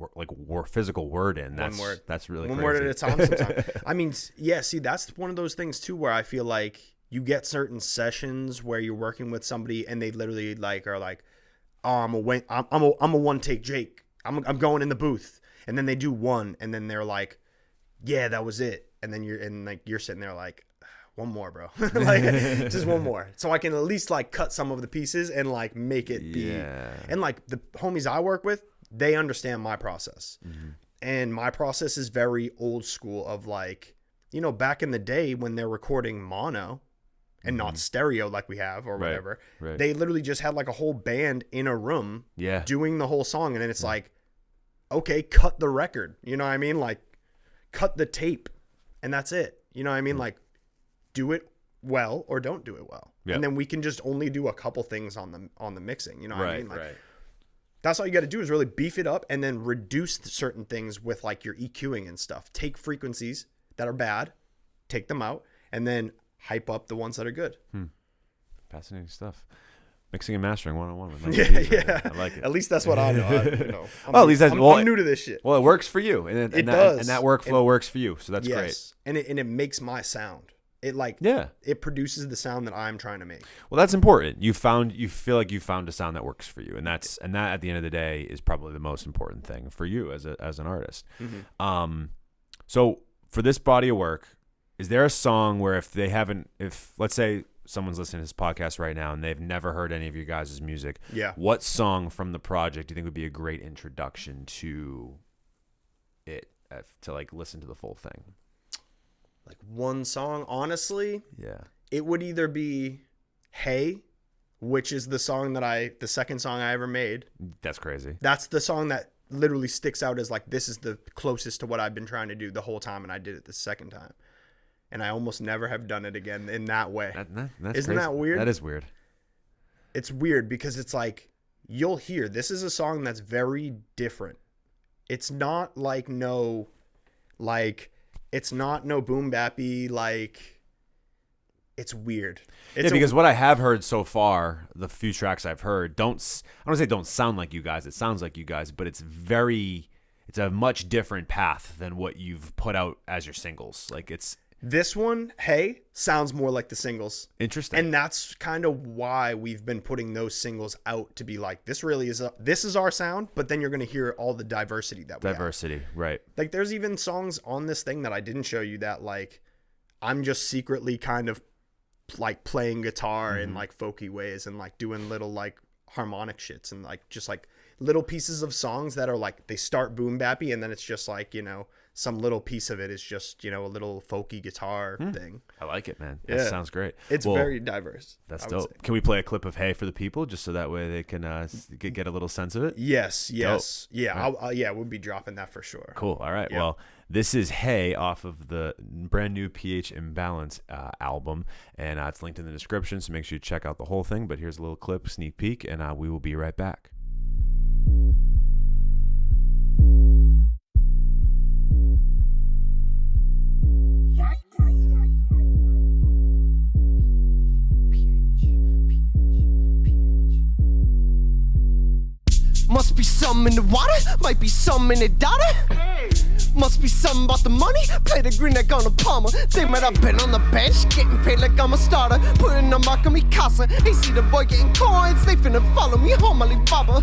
physical word in. That's really one crazy. word at a time sometimes. I mean, yeah, see, that's one of those things too where I feel like you get certain sessions where you're working with somebody and they literally like are like, oh, I'm a one take Jake. I'm going in the booth. And then they do one and then they're like, yeah, that was it. And then you're sitting there like, one more, bro. Like, just one more. So I can at least like cut some of the pieces and like make it be. And like the homies I work with, they understand my process. Mm-hmm. And my process is very old school of like, you know, back in the day when they're recording mono and not stereo like we have or whatever, they literally just had like a whole band in a room doing the whole song. And then it's like, okay, cut the record. You know what I mean? Like cut the tape and that's it. You know what I mean? Like do it well or don't do it well. Yep. And then we can just only do a couple things on the mixing. You know what I mean? Like, that's all you got to do is really beef it up and then reduce certain things with like your EQing and stuff. Take frequencies that are bad, take them out, and then hype up the ones that are good. Fascinating stuff. Mixing and mastering 101 with Mikey DZZZ. Yeah. I like it. At least that's what I know. At least I'm new to this shit. Well, it works for you, and it does, and that workflow works for you. So that's great. And it makes my sound. It it produces the sound that I'm trying to make. Well, that's important. You feel like you found a sound that works for you, and that at the end of the day is probably the most important thing for you as an artist. Mm-hmm. So for this body of work, is there a song where if let's say someone's listening to this podcast right now and they've never heard any of your guys' music, what song from the project do you think would be a great introduction to it, to like listen to the full thing? Like one song, honestly, it would either be Hey, which is the second song I ever made. That's crazy. That's the song that literally sticks out as like, this is the closest to what I've been trying to do the whole time, and I did it the second time. And I almost never have done it again in that way. That's Isn't crazy. that weird? That is weird. It's weird because it's like, you'll hear, this is a song that's very different. It's not like it's not no boom bappy, like it's weird. Because what I have heard so far, the few tracks I've heard, I don't say don't sound like you guys. It sounds like you guys, but it's a much different path than what you've put out as your singles. Like this one, Hey, sounds more like the singles. Interesting. And that's kind of why we've been putting those singles out, to be like, this is our sound, but then you're going to hear all the diversity that we have. Right. Like there's even songs on this thing that I didn't show you that like I'm just secretly kind of like playing guitar in like folky ways and like doing little like harmonic shits and like just like little pieces of songs that are like, they start boom bappy and then it's just like, you know, some little piece of it is just, a little folky guitar thing. I like it, man. Yeah. That sounds great. It's very diverse. That's I would dope. say. Can we play a clip of Hey for the people just so that way they can get a little sense of it? Yes. Dope. Yeah. We'll be dropping that for sure. Cool. All right. Yeah. Well, this is Hey off of the brand new PH Imbalance album, and it's linked in the description, so make sure you check out the whole thing. But here's a little clip, sneak peek, and we will be right back. Must be some in the water, might be some in the data. Must be something about the money, play the green like on a Palmer. They might have been on the bench, getting paid like I'm a starter. Putting a mark on me casa, they see the boy getting coins, they finna follow me home, Alibaba.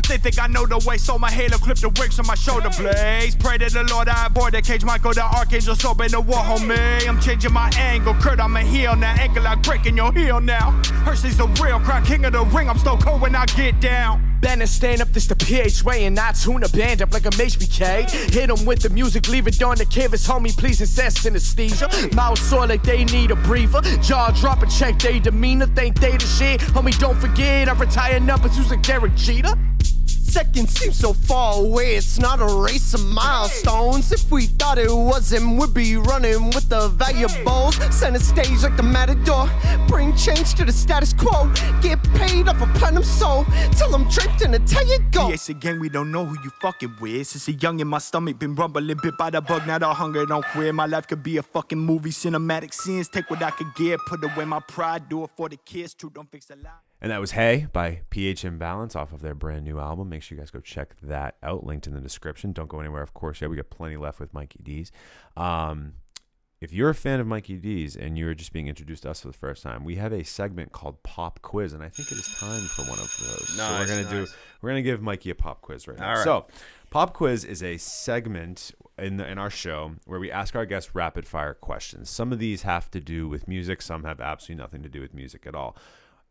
They think I know the way, so my halo clip the wicks on my shoulder blades. Pray to the Lord I avoid the cage, Michael the Archangel, so been the war, homie. I'm changing my angle, Kurt, I'm a heel now, ankle like breaking your heel now. Hershey's the real crowd, king of the ring, I'm stone cold when I get down. Banner stand up, this the PH way, and I tune a band up like a HBK. Hit them with the music, leave it on the canvas, homie, please assess synesthesia. Mouth sore like they need a breather. Jaw drop and check they demeanor, think they the shit. Homie, don't forget, I retire numbers, who's like Derek Jeter. Seconds seem so far away, it's not a race of milestones. If we thought it wasn't, we'd be running with the valuables. Center stage like the Matador, bring change to the status quo. Get paid off a platinum soul, till I'm draped in a tell you go. It's a gang, we don't know who you fucking with. Since a young in my stomach, been rumbling, bit by the bug, now the hunger don't quit. My life could be a fucking movie, cinematic scenes. Take what I could get, put away my pride, do it for the kids. Truth don't fix a lie. And that was Hey by PH Imbalance off of their brand new album. Make sure you guys go check that out. Linked in the description. Don't go anywhere, of course. Yeah, we got plenty left with Mikey D's. If you're a fan of Mikey D's and you're just being introduced to us for the first time, we have a segment called Pop Quiz, and I think it is time for one of those. Nice, so we're gonna give Mikey a pop quiz right now. All right. So, Pop Quiz is a segment in our show where we ask our guests rapid fire questions. Some of these have to do with music. Some have absolutely nothing to do with music at all.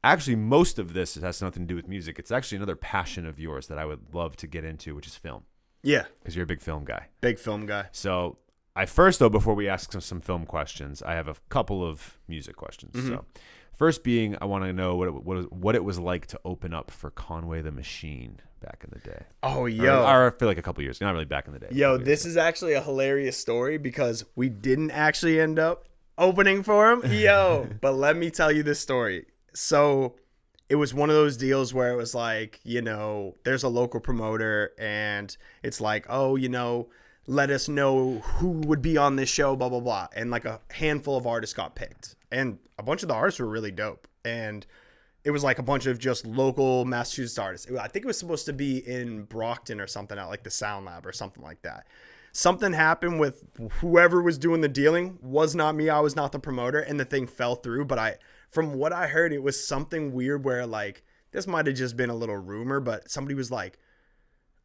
Actually, most of this has nothing to do with music. It's actually another passion of yours that I would love to get into, which is film. Yeah. Because you're a big film guy. Big film guy. So before we ask some film questions, I have a couple of music questions. Mm-hmm. So first being, I want to know what it was like to open up for Conway the Machine back in the day. Oh, yo. Or I feel like a couple years. Not really back in the day. Yo, this is actually a hilarious story because we didn't actually end up opening for him. Yo, but let me tell you this story. So it was one of those deals where it was like, there's a local promoter and it's like, oh, let us know who would be on this show, blah, blah, blah. And like a handful of artists got picked. And a bunch of the artists were really dope. And it was like a bunch of just local Massachusetts artists. I think it was supposed to be in Brockton or something at like the Sound Lab or something like that. Something happened with whoever was doing the dealing. Was not me. I was not the promoter. And the thing fell through. But from what I heard, it was something weird where like, this might have just been a little rumor, but somebody was like,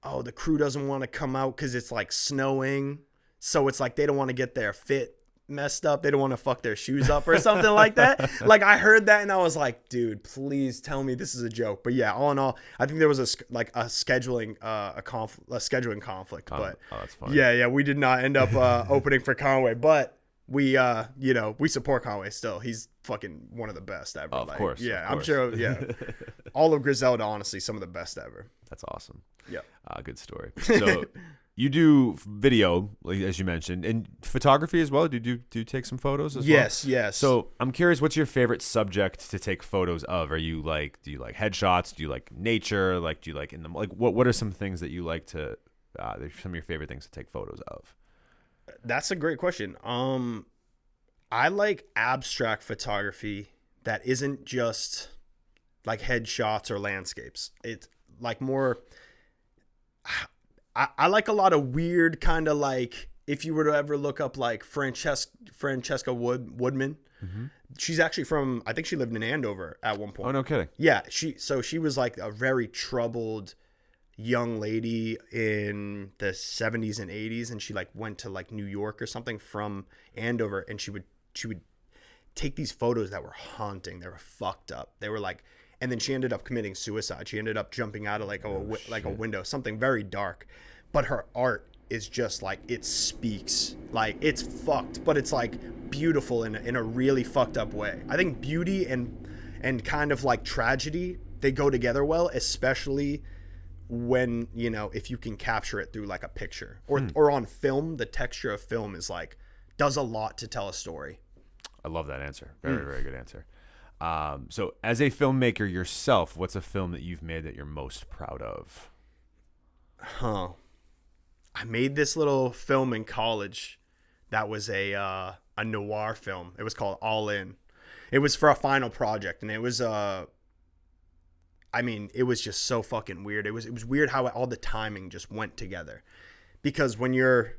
oh, the crew doesn't want to come out because it's like snowing. So it's like they don't want to get their fit messed up. They don't want to fuck their shoes up or something like that. Like I heard that and I was like, dude, please tell me this is a joke. But yeah, all in all, I think there was a scheduling conflict. But that's funny. Yeah, we did not end up opening for Conway, but we we support Conway still. He's fucking one of the best ever. Of course. Yeah, of course. I'm sure. Yeah, all of Griselda, honestly, some of the best ever. That's awesome. Yeah. Good story. So you do video, like, as you mentioned, and photography as well. Do you take some photos as well? Yes. So I'm curious, what's your favorite subject to take photos of? Do you like headshots? Do you like nature? Like, do you like what are some things that you like to? Some of your favorite things to take photos of? That's a great question. I like abstract photography that isn't just like headshots or landscapes. It's like more. I like a lot of weird kind of like, if you were to ever look up like Francesca Woodman, mm-hmm. She's actually from, I think she lived in Andover at one point. Oh, no kidding. Yeah. She was like a very troubled young lady in the 70s and 80s. And she like went to like New York or something from Andover. And she would take these photos that were haunting. They were fucked up. They were like, and then she ended up committing suicide. She ended up jumping out of like a window, something very dark. But her art is just like, it speaks. Like, it's fucked, but it's like beautiful in a really fucked up way. I think beauty and kind of like tragedy, they go together well, especially when, you know, if you can capture it through like a picture or on film. The texture of film is like, does a lot to tell a story. I love that answer. Very, very good answer. So as a filmmaker yourself, what's a film that you've made that you're most proud of? I made this little film in college that was a noir film. It was called All In. It was for a final project, and it was it was just so fucking weird. It was weird how all the timing just went together, because when you're,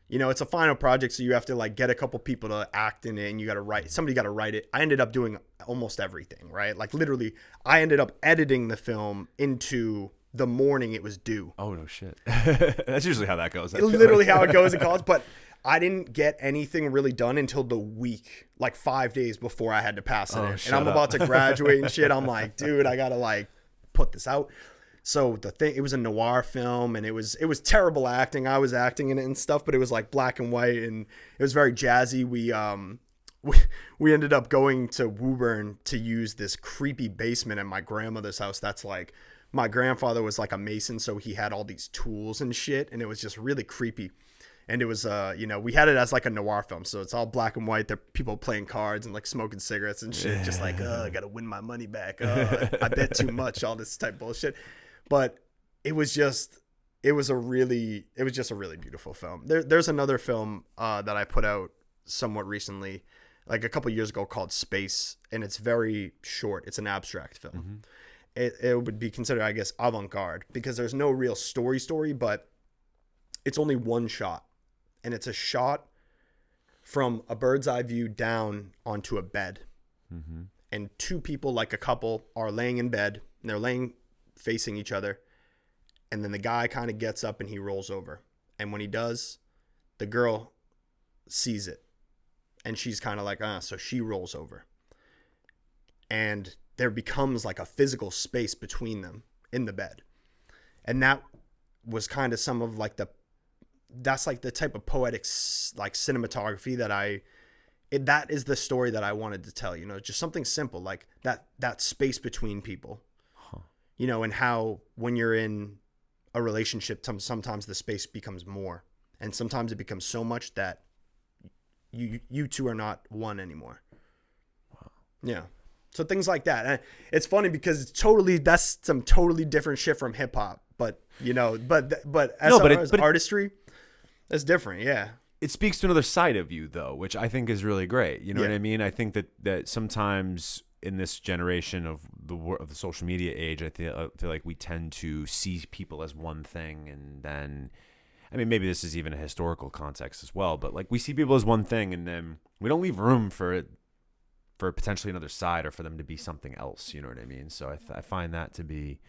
you know, it's a final project, so you have to like get a couple people to act in it, and somebody got to write it. I ended up doing almost everything, right? Like literally, I ended up editing the film into the morning it was due. Oh no shit. That's usually how that goes. Literally how it goes in college, but I didn't get anything really done until the week, like 5 days before I had to pass it in. And I'm about to graduate and shit. I'm like, dude, I gotta like put this out. So it was a noir film, and it was terrible acting. I was acting in it and stuff, but it was like black and white, and it was very jazzy. We ended up going to Woburn to use this creepy basement at my grandmother's house. That's like, my grandfather was like a mason, so he had all these tools and shit, and it was just really creepy. And it was, you know, we had it as like a noir film, so it's all black and white. There are people playing cards and like smoking cigarettes and shit, just like, I gotta win my money back. I bet too much, all this type of bullshit. But it was just a really beautiful film. There's another film that I put out somewhat recently, like a couple years ago, called Space, and it's very short. It's an abstract film. Mm-hmm. It would be considered, I guess, avant-garde, because there's no real story, but it's only one shot. And it's a shot from a bird's eye view down onto a bed. Mm-hmm. And two people, like a couple, are laying in bed, and they're laying facing each other. And then the guy kind of gets up and he rolls over. And when he does, the girl sees it. And she's kind of like, so she rolls over. And there becomes like a physical space between them in the bed. And that was kind of some of like that's like the type of poetic like cinematography that is the story that I wanted to tell, you know, just something simple like that space between people, you know, and how when you're in a relationship, sometimes the space becomes more, and sometimes it becomes so much that you two are not one anymore. Wow. Yeah. So things like that. And it's funny because that's some totally different shit from hip hop, but you know, but as artistry, that's different. Yeah. It speaks to another side of you though, which I think is really great. You know what I mean? I think that sometimes in this generation of the social media age, I feel like we tend to see people as one thing, and then, I mean, maybe this is even a historical context as well, but like we see people as one thing, and then we don't leave room for potentially another side, or for them to be something else. You know what I mean? So I find that to be,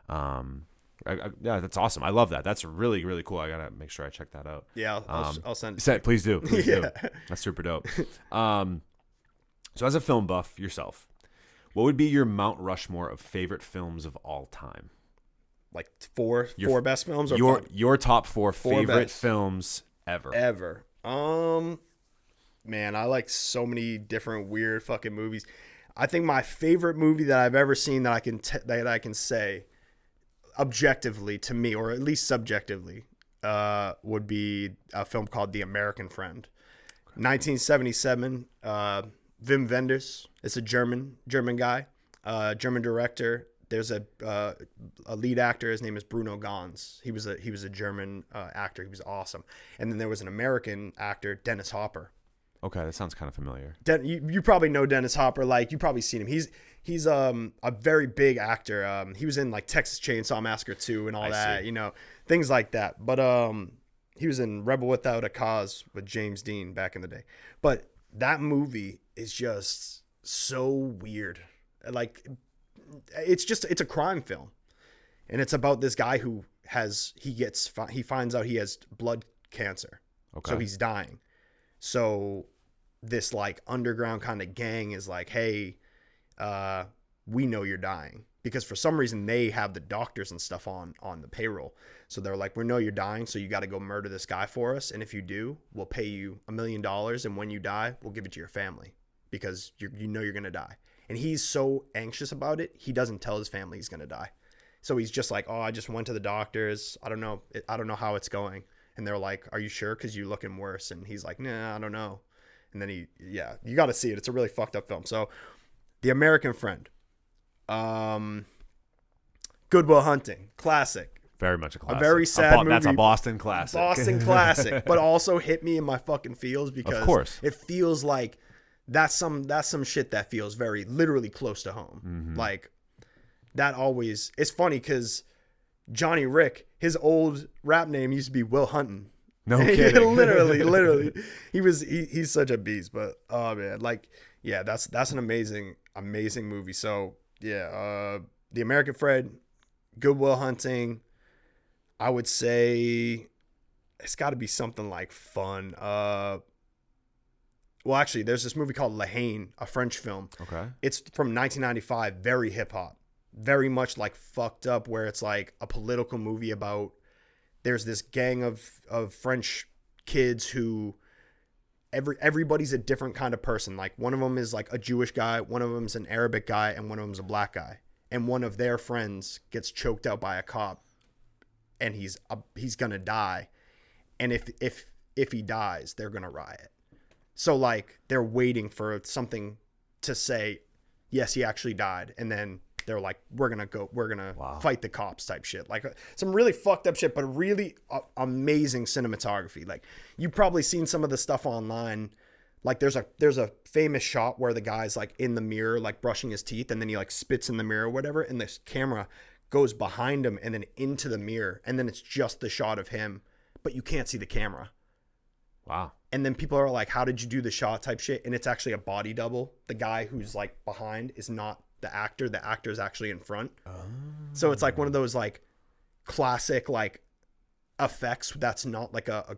yeah, that's awesome. I love that. That's really, really cool. I gotta make sure I check that out. Yeah, I'll send it. Please do. Please do. That's super dope. So as a film buff yourself, what would be your Mount Rushmore of favorite films of all time? Like four best films, or your top four favorite best films ever. Man, I like so many different weird fucking movies. I think my favorite movie that I've ever seen that I can say objectively to me, or at least subjectively, would be a film called The American Friend. 1977. Wim Wenders. It's a German guy, German director. There's a lead actor. His name is Bruno Ganz. He was a German actor. He was awesome. And then there was an American actor, Dennis Hopper. Okay, that sounds kind of familiar. You probably know Dennis Hopper. Like, you've probably seen him. He's a very big actor. He was in like Texas Chainsaw Massacre 2 and all that, you know, things like that. But he was in Rebel Without a Cause with James Dean back in the day. But that movie is just so weird. Like, it's a crime film, and it's about this guy who he finds out he has blood cancer. Okay. So he's dying. So this like underground kind of gang is like, hey, we know you're dying. because for some reason they have the doctors and stuff on the payroll. So they're like, we know you're dying, so you got to go murder this guy for us. And if you do, we'll pay you $1 million. And when you die, we'll give it to your family because you know you're going to die. And he's so anxious about it, he doesn't tell his family he's going to die. So he's just like, oh, I just went to the doctors. I don't know how it's going. And they're like, are you sure? Because you're looking worse. And he's like, nah, I don't know. And then you got to see it. It's a really fucked up film. So The American Friend. Good Will Hunting. Classic. Very much a classic. A very sad movie. That's a Boston classic. Boston classic. But also hit me in my fucking feels because of course. It feels like that's some shit that feels very literally close to home. Mm-hmm. Like that always, it's funny because Johnny Rick, his old rap name used to be Will Hunting. No kidding. literally. He's such a beast, but oh man, like, yeah, that's an amazing movie. So yeah, The American Friend, Good Will Hunting. I would say it's got to be something like fun. Well, actually, there's this movie called La Haine, a French film. Okay. It's from 1995, very hip hop, very much like fucked up, where it's like a political movie about there's this gang of French kids who everybody's a different kind of person. Like one of them is like a Jewish guy, one of them's an Arabic guy, and one of them's a black guy. And one of their friends gets choked out by a cop, and he's gonna die. And if he dies, they're gonna riot. So like they're waiting for something to say, yes, he actually died, and then they're like, we're gonna fight the cops type shit. Like some really fucked up shit, but really amazing cinematography. Like you've probably seen some of the stuff online. Like there's a famous shot where the guy's like in the mirror, like brushing his teeth, and then he like spits in the mirror or whatever, and this camera goes behind him and then into the mirror, and then it's just the shot of him, but you can't see the camera. Wow. And then people are like, how did you do the shot type shit? And it's actually a body double. The guy who's like behind is not the actor. The actor is actually in front. Oh. So it's like one of those like classic like effects that's not like a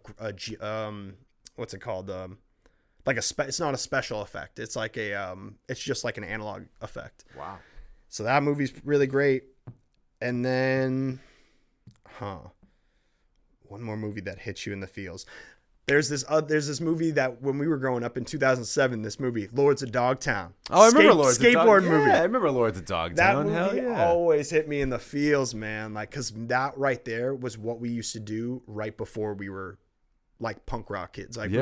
what's it called? Like it's not a special effect. It's like it's just like an analog effect. Wow. So that movie's really great. And then, one more movie that hits you in the feels. There's this movie that when we were growing up in 2007, this movie, Lords of Dogtown. Oh, I remember Lords of Dogtown. Skateboard movie. Yeah, I remember Lords of Dogtown. That movie always hit me in the feels, man. Like, because that right there was what we used to do right before we were like punk rock kids. Like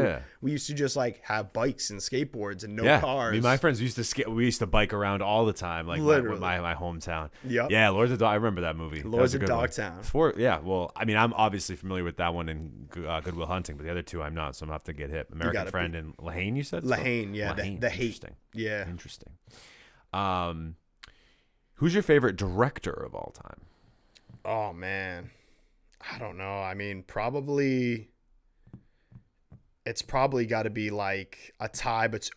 we used to just like have bikes and skateboards and no cars. Me and my friends used to we used to bike around all the time, like my hometown. Yep. Yeah, Lords of Dogtown. I remember that movie. Lords of Dogtown. Well, I mean, I'm obviously familiar with that one in Good Will Hunting, but the other two I'm not, so I'm gonna have to get hip. American Friend and La Haine, you said? La Haine, yeah. La Haine. The hate. Interesting. Yeah. Interesting. Who's your favorite director of all time? Oh man, I don't know. I mean, probably. It's probably got to be like a tie, but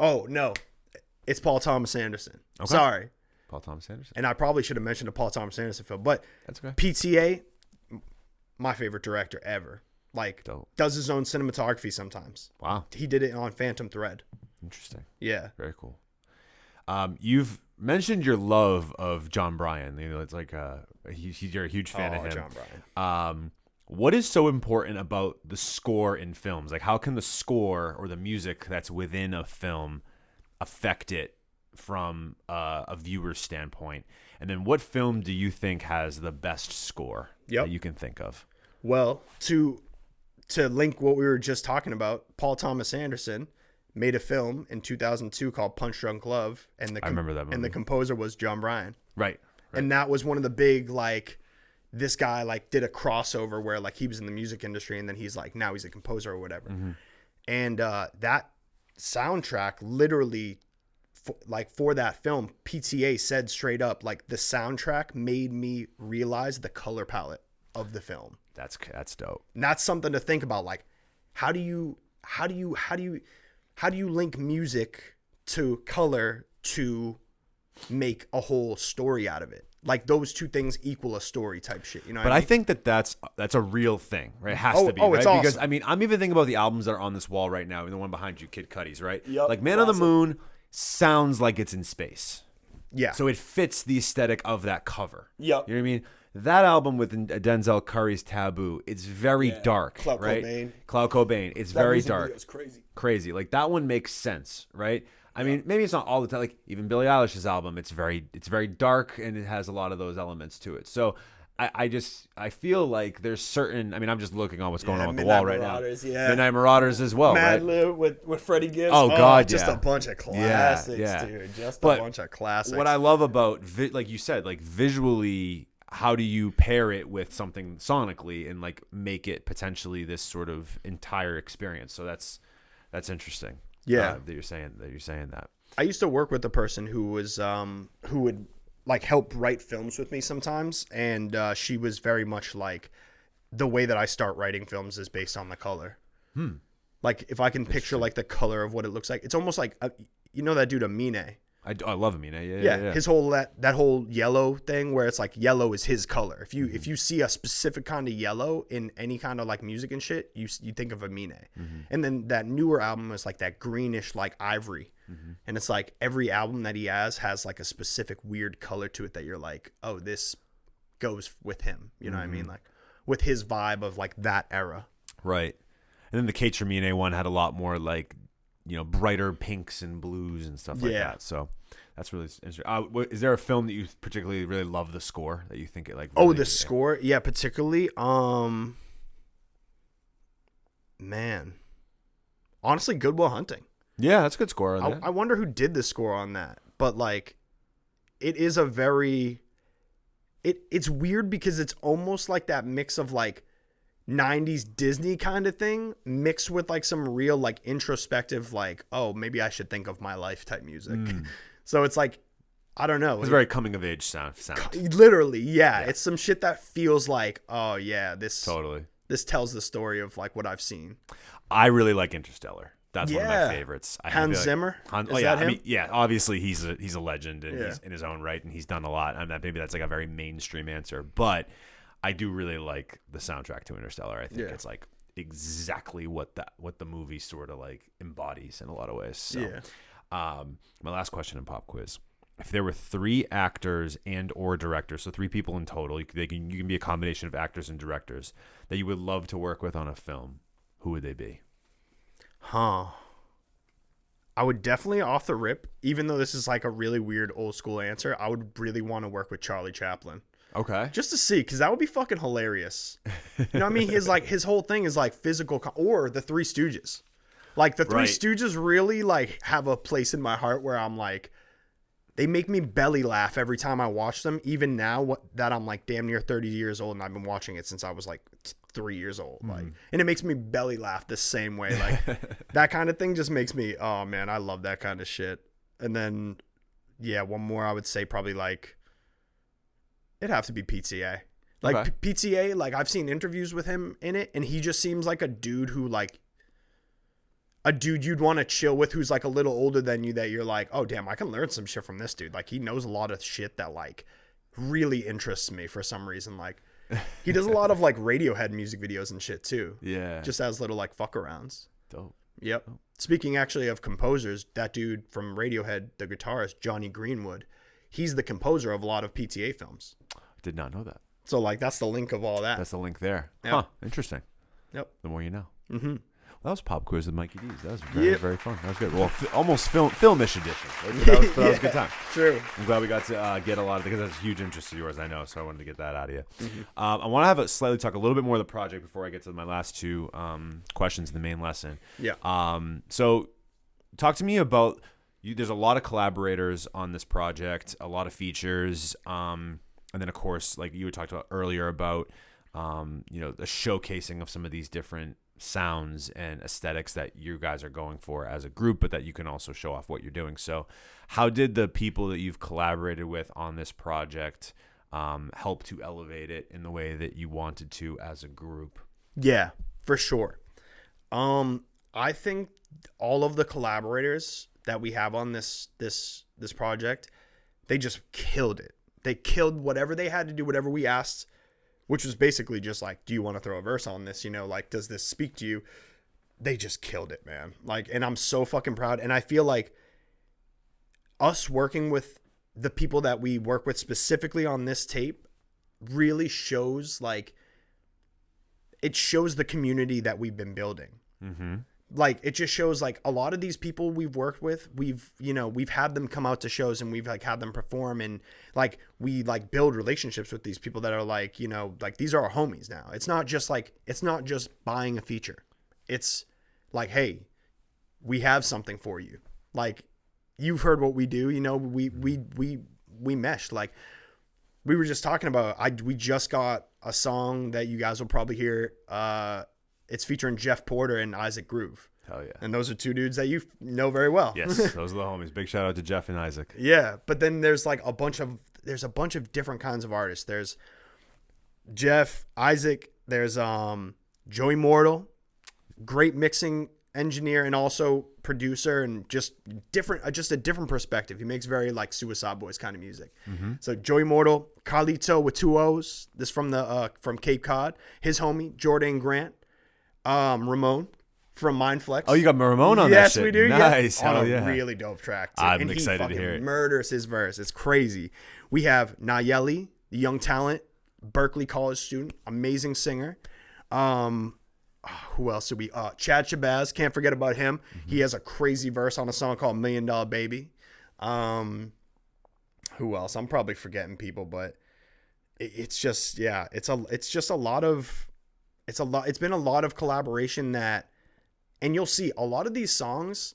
it's Paul Thomas Anderson. Okay. Sorry, Paul Thomas Anderson. And I probably should have mentioned a Paul Thomas Anderson film, but that's okay. PTA, my favorite director ever. Like, dope. Does his own cinematography sometimes. Wow, he did it on Phantom Thread. Interesting. Yeah, very cool. You've mentioned your love of John Bryan. You know, it's like you're a huge fan of him. John Bryan. What is so important about the score in films? Like, how can the score or the music that's within a film affect it from a viewer's standpoint? And then what film do you think has the best score that you can think of? Well, to link what we were just talking about, Paul Thomas Anderson made a film in 2002 called Punch Drunk Love. And I remember that movie. And the composer was John Bryan. Right. And that was one of the big, like, this guy like did a crossover where like he was in the music industry and then he's like now he's a composer or whatever. Mm-hmm. And that soundtrack literally for that film, PTA said straight up like the soundtrack made me realize the color palette of the film. That's dope. And that's something to think about. Like how do you link music to color to make a whole story out of it? Like those two things equal a story type shit, you know. But I think that's a real thing, right? It has to be, right? It's awesome. Because I mean, I'm even thinking about the albums that are on this wall right now, and the one behind you, Kid Cudi's, right? Yep, like Man on the Moon sounds like it's in space. Yeah. So it fits the aesthetic of that cover. Yep. You know what I mean? That album with Denzel Curry's Taboo, it's very dark, Clout right? Cobain. Clout Cobain. It's That very music dark. video is crazy. Crazy. Like that one makes sense, right? I mean, maybe it's not all the time. Like even Billie Eilish's album, it's very dark and it has a lot of those elements to it. So I feel like there's certain. I mean, I'm just looking on what's going on with the wall right now. Yeah. Midnight Marauders as well, Mad right? Lib with Freddie Gibbs. Oh, God, just yeah. a bunch of classics, Yeah. dude. Just But a bunch of classics. What I love about, like you said, like visually, how do you pair it with something sonically and like make it potentially this sort of entire experience? So that's interesting. Yeah. That you're saying that. I used to work with a person who was who would like help write films with me sometimes, and she was very much like, the way that I start writing films is based on the color. Like if I can picture like the color of what it looks like, it's almost like you know that dude Amine. I love him, yeah. His whole that whole yellow thing where it's like yellow is his color. If you see a specific kind of yellow in any kind of like music and shit, you think of Amine. And then that newer album is like that greenish like ivory. And it's like every album that he has like a specific weird color to it that you're like, oh, this goes with him. You know what I mean? Like with his vibe of like that era. Right. And then the Kate Tremine one had a lot more like, you know, brighter pinks and blues and stuff like that. So that's really interesting. Is there a film that you particularly really love the score that you think it like? Really, The score, yeah, particularly. Man, honestly, Good Will Hunting. Yeah, that's a good score on that. I wonder who did the score on that, but like, it is a very. It's weird because it's almost like that mix of like 90s Disney kind of thing mixed with like some real like introspective like, oh, maybe I should think of my life type music. So it's like, I don't know. It's a very coming of age sound. Literally, yeah. It's some shit that feels like, oh yeah, this tells the story of like what I've seen. I really like Interstellar. That's one of my favorites. Hans Zimmer. Is that him? I mean, obviously he's a legend and he's in his own right and he's done a lot. I mean, maybe that's like a very mainstream answer, but I do really like the soundtrack to Interstellar. I think it's like exactly what the movie sort of like embodies in a lot of ways. So, my last question in pop quiz: if there were 3 actors and or directors, so 3 people in total, you can be a combination of actors and directors that you would love to work with on a film, who would they be? I would definitely off the rip, even though this is like a really weird old school answer, I would really want to work with Charlie Chaplin. Okay. Just to see, because that would be fucking hilarious. You know what I mean? His whole thing is like physical, or the Three Stooges. Like the Three Stooges really like have a place in my heart where I'm like, they make me belly laugh every time I watch them. Even now that I'm like damn near 30 years old and I've been watching it since I was like 3 years old. Like, and it makes me belly laugh the same way. Like that kind of thing just makes me, oh man, I love that kind of shit. And then, yeah, one more I would say probably like, it'd have to be PTA. Like PTA, like I've seen interviews with him in it and he just seems like a dude who like, a dude you'd want to chill with who's like a little older than you that you're like, oh damn, I can learn some shit from this dude. Like he knows a lot of shit that like really interests me for some reason. Like he does a lot of like Radiohead music videos and shit too. Yeah. Just as little like fuck arounds. Dope. Yep. Speaking actually of composers, that dude from Radiohead, the guitarist, Johnny Greenwood, he's the composer of a lot of PTA films. Did not know that. So like that's the link of all that. That's the link there. Yep. Huh. Interesting. Yep. The more you know. Mm-hmm. Well, that was Pop Quiz with Mikey D's. That was very fun. That was good. Well, almost filmish edition. That was a good time. True. I'm glad we got to get a lot of, because that's a huge interest of yours, I know, so I wanted to get that out of you. I want to have talk a little bit more of the project before I get to my last 2 questions in the main lesson. Yeah. So talk to me about, there's a lot of collaborators on this project, a lot of features, and then, of course, like you had talked about earlier about, the showcasing of some of these different sounds and aesthetics that you guys are going for as a group, but that you can also show off what you're doing. So how did the people that you've collaborated with on this project help to elevate it in the way that you wanted to as a group? Yeah, for sure. I think all of the collaborators that we have on this project, they just killed it. They killed whatever they had to do, whatever we asked, which was basically just like, do you want to throw a verse on this? You know, like, does this speak to you? They just killed it, man. Like, and I'm so fucking proud. And I feel like us working with the people that we work with specifically on this tape really shows like it shows the community that we've been building. Mm-hmm. Like it just shows like a lot of these people we've worked with, we've had them come out to shows and we've like had them perform, and like we like build relationships with these people that are like, like these are our homies now. It's not just buying a feature. It's like, hey, we have something for you. Like you've heard what we do, we mesh. Like we were just talking about, we just got a song that you guys will probably hear. It's featuring Jeff Porter and Isaac Groove. Hell yeah. And those are two dudes that you know very well. Yes, those are the homies. Big shout out to Jeff and Isaac. Yeah, but then there's like a bunch of different kinds of artists. There's Jeff, Isaac, there's Joey Mortal, great mixing engineer and also producer, and just a different perspective. He makes very like Suicide Boys kind of music. Mm-hmm. So Joey Mortal, Carlito with 2 O's, this from Cape Cod, his homie Jordan Grant, Ramon from Mindflex. Oh, you got Ramon on that shit. Yes, we do. Nice. Yeah. Hell On a yeah. really dope track too. I'm and excited to hear it. He murders his verse. It's crazy. We have Nayely, the young talent, Berkeley college student, amazing singer. Who else do we? Chad Shabazz, can't forget about him. Mm-hmm. He has a crazy verse on a song called $1 Million Baby. Who else? I'm probably forgetting people, but it's been a lot of collaboration that, and you'll see a lot of these songs.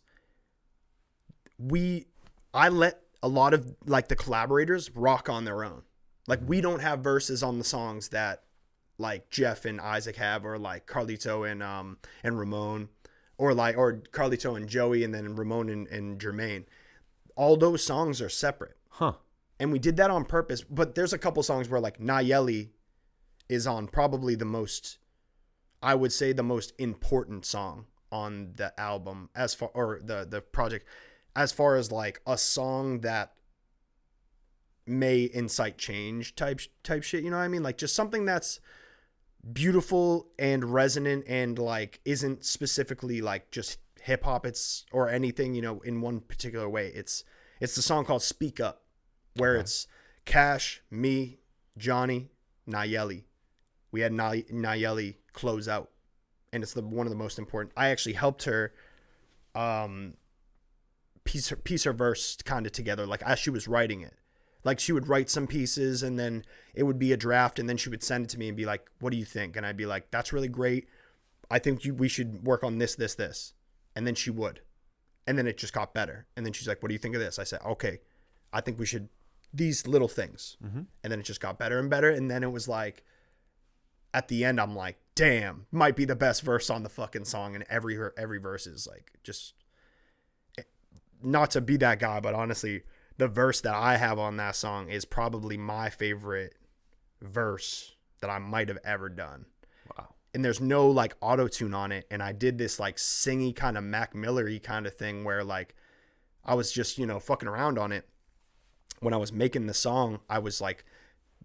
I let a lot of like the collaborators rock on their own. Like we don't have verses on the songs that like Jeff and Isaac have, or like Carlito and Ramon, or Carlito and Joey, and then Ramon and Jermaine. All those songs are separate. Huh. And we did that on purpose. But there's a couple songs where like Nayely is on probably the most important song on the album the project, as far as like a song that may incite change type shit. You know what I mean? Like just something that's beautiful and resonant and like isn't specifically like just hip hop, or anything, in one particular way. It's the song called Speak Up, where it's Cash, me, Johnny, Nayely. We had Nayely close out, and it's one of the most important. I actually helped her piece her verse kind of together, like as she was writing it. Like she would write some pieces and then it would be a draft, and then she would send it to me and be like, what do you think? And I'd be like, that's really great. I think we should work on this. And then she would. And then it just got better. And then she's like, what do you think of this? I said, okay, I think we should, these little things. Mm-hmm. And then it just got better and better. And then it was like, at the end, I'm like, damn, might be the best verse on the fucking song. And every verse is like, just, not to be that guy, but honestly, the verse that I have on that song is probably my favorite verse that I might have ever done. Wow. And there's no like auto tune on it. And I did this like singy kind of Mac Miller-y kind of thing where like I was just, fucking around on it. When I was making the song, I was like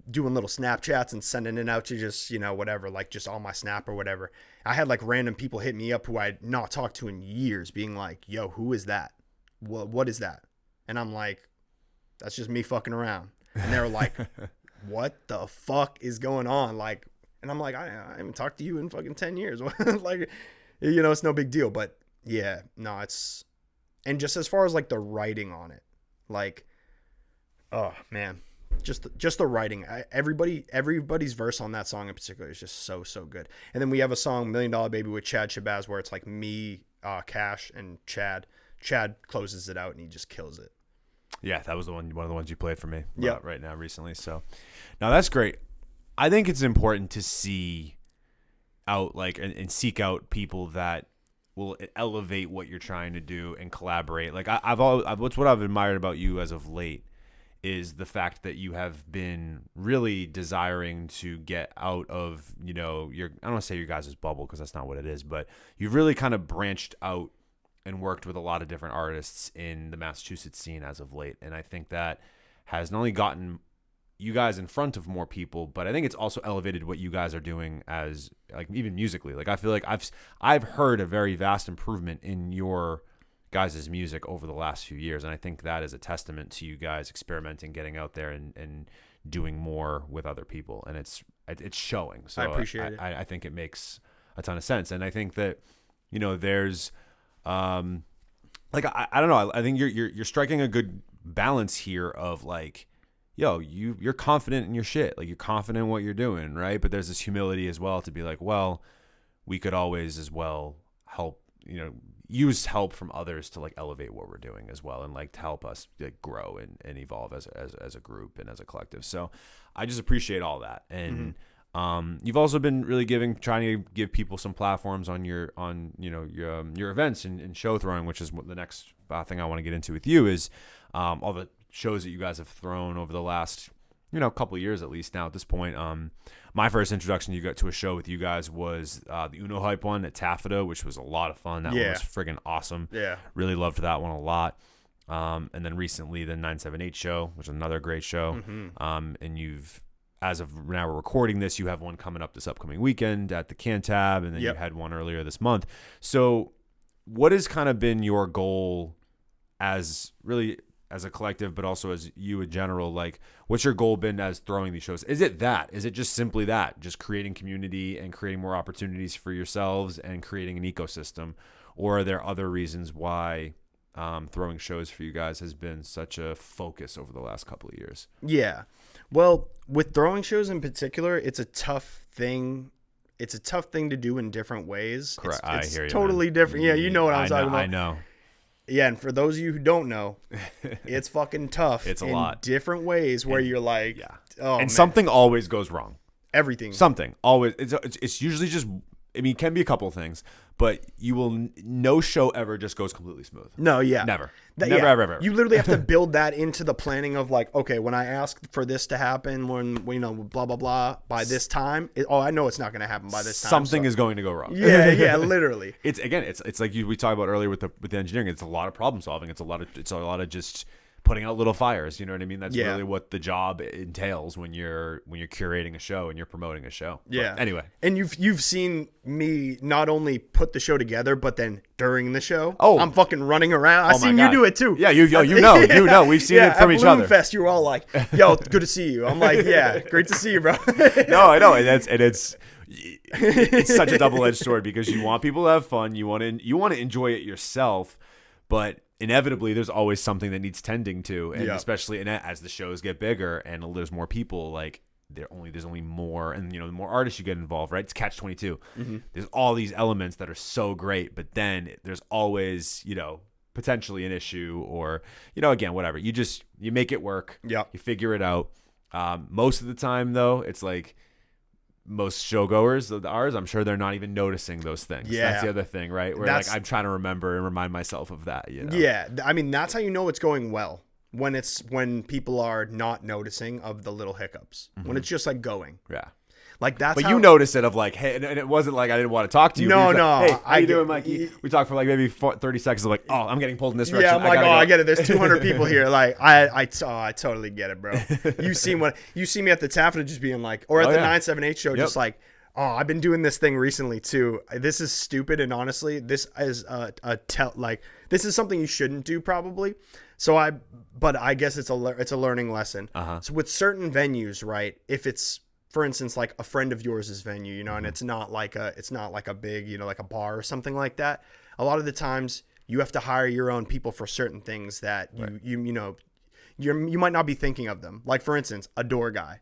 doing little Snapchats and sending it out to just, whatever, like just on my Snap or whatever. I had like random people hit me up who I'd not talked to in years being like, yo, who is that? What is that? And I'm like, that's just me fucking around. And they were like, what the fuck is going on? Like, and I'm like, I haven't talked to you in fucking 10 years. Like, it's no big deal. But yeah, no, and just as far as like the writing on it, like, oh man, just the writing. Everybody's verse on that song in particular is just so good. And then we have a song, $1 Million Baby, with Chad Shabazz, where it's like me, Cash, and Chad. Chad closes it out and he just kills it. Yeah, that was one of the ones you played for me yeah, right now recently. So, now that's great. I think it's important to see out like and seek out people that will elevate what you're trying to do and collaborate. Like what's what I've admired about you as of late is the fact that you have been really desiring to get out of, I don't want to say your guys' bubble because that's not what it is, but you've really kind of branched out and worked with a lot of different artists in the Massachusetts scene as of late. And I think that has not only gotten you guys in front of more people, but I think it's also elevated what you guys are doing as like even musically. Like I feel like I've heard a very vast improvement in your guys' music over the last few years, and I think that is a testament to you guys experimenting, getting out there, and doing more with other people, and it's showing. So I appreciate it. I think it makes a ton of sense, and I think that there's like I don't know. I think you're striking a good balance here of like, yo, you're confident in your shit, like you're confident in what you're doing, right? But there's this humility as well to be like, well, we could always as well help, use help from others to like elevate what we're doing as well, and like to help us like grow and evolve as a group and as a collective. So I just appreciate all that. And you've also been really trying to give people some platforms on your events and show throwing, which is what the next thing I want to get into with you is all the shows that you guys have thrown over the last couple of years at least now at this point. My first introduction to a show with you guys was the Unohype one at Taffeta, which was a lot of fun. That one was friggin' awesome. Yeah, really loved that one a lot. And then recently the 978 show, which is another great show. And you've, as of now we're recording this, you have one coming up this upcoming weekend at the Cantab, and then you had one earlier this month. So what has kind of been your goal as a collective, but also as you in general? Like, what's your goal been as throwing these shows? Is it just simply that, just creating community and creating more opportunities for yourselves and creating an ecosystem? Or are there other reasons why throwing shows for you guys has been such a focus over the last couple of years? Yeah. Well, with throwing shows in particular, it's a tough thing. It's a tough thing to do in different ways. Correct. It's I hear you. Totally different. Yeah, you know what I'm talking about. I know. Yeah, and for those of you who don't know, it's fucking tough. It's a in lot. Different ways where you're like, oh, man. Something always goes wrong. Everything. Something always. It's usually just. I mean, it can be a couple of things, but no show ever just goes completely smooth. No, yeah. Never. Ever. You literally have to build that into the planning of like, okay, when I ask for this to happen, when blah blah blah by this time, I know it's not going to happen by this time. Something is going to go wrong. Yeah, literally. It's like we talked about earlier with the engineering. It's a lot of problem solving. It's a lot of just putting out little fires. You know what I mean? That's really what the job entails when you're curating a show and you're promoting a show. Yeah. But anyway, and you've seen me not only put the show together, but then during the show, I'm fucking running around. I've seen you do it too. Yeah, you know, we've seen it from each other. At Fest, you were all like, "Yo, good to see you." I'm like, "Yeah, great to see you, bro." No, I know, and it's such a double-edged sword because you want people to have fun, you want to enjoy it yourself, but inevitably there's always something that needs tending to, and especially as the shows get bigger and there's more people, like there's only more, and the more artists you get involved, right? It's catch-22. There's all these elements that are so great, but then there's always potentially an issue, or again, whatever. You make it work. You figure it out. Most of the time though, it's like most showgoers of ours, I'm sure they're not even noticing those things. That's the other thing, right? Where I'm trying to remember and remind myself of that. Yeah, I mean, that's how you know it's going well, when people are not noticing of the little hiccups, when it's just like going. Yeah. Like that's. But how, you noticed it of like, hey, and it wasn't like I didn't want to talk to you. No. Like, hey, how you doing, Mikey? We talked for like maybe 30 seconds of like, oh, I'm getting pulled in this direction. Yeah, I'm like, I get it. There's 200 people here. Like, I totally get it, bro. You see me at the Taffeta just being like, or at the 978 show, just like, oh, I've been doing this thing recently too. This is stupid, and honestly, this is this is something you shouldn't do probably. But I guess it's a learning lesson. So with certain venues, right? If it's, for instance, like a friend of yours' venue, and it's not like a big, like a bar or something like that. A lot of the times you have to hire your own people for certain things that you might not be thinking of them. Like for instance, a door guy.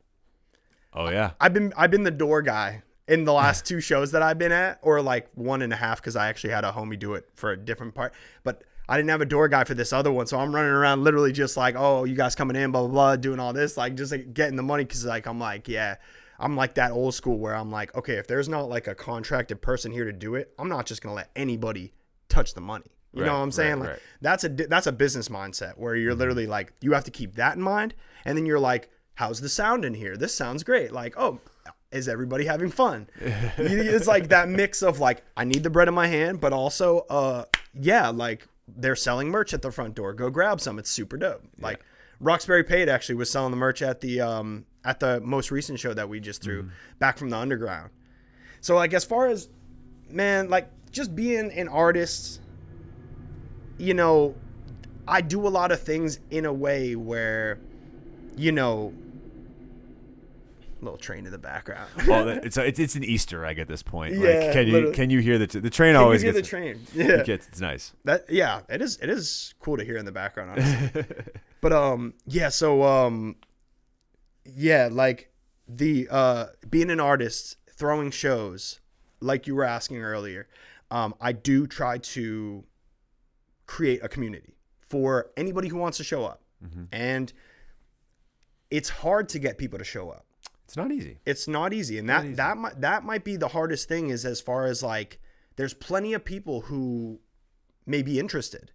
Oh yeah. I've been the door guy in the last 2 shows that I've been at, or like 1.5, because I actually had a homie do it for a different part. But I didn't have a door guy for this other one, so I'm running around literally just like, oh, you guys coming in, blah blah blah, doing all this, like just like getting the money, because like I'm like, yeah. I'm like that old school where I'm like, okay, if there's not like a contracted person here to do it, I'm not just going to let anybody touch the money. You know what I'm saying? Like that's a business mindset where you're literally like, you have to keep that in mind. And then you're like, how's the sound in here? This sounds great. Like, oh, is everybody having fun? It's like that mix of like, I need the bread in my hand, but also, like they're selling merch at the front door. Go grab some. It's super dope. Like Roxbury Paid actually was selling the merch at the most recent show that we just threw back from the underground. So like, as far as, man, like just being an artist, you know, I do a lot of things in a way where, you know, little train in the background. Oh, it's an Easter egg at this point. Yeah, Like, can you hear the train? Always you hear gets the train. Yeah, it's nice. It is cool to hear in the background, honestly. But yeah, so yeah, like the being an artist, throwing shows, like you were asking earlier, I do try to create a community for anybody who wants to show up, and it's hard to get people to show up. It's not easy. It's not easy, and that might be the hardest thing. Is as far as like, there's plenty of people who may be interested,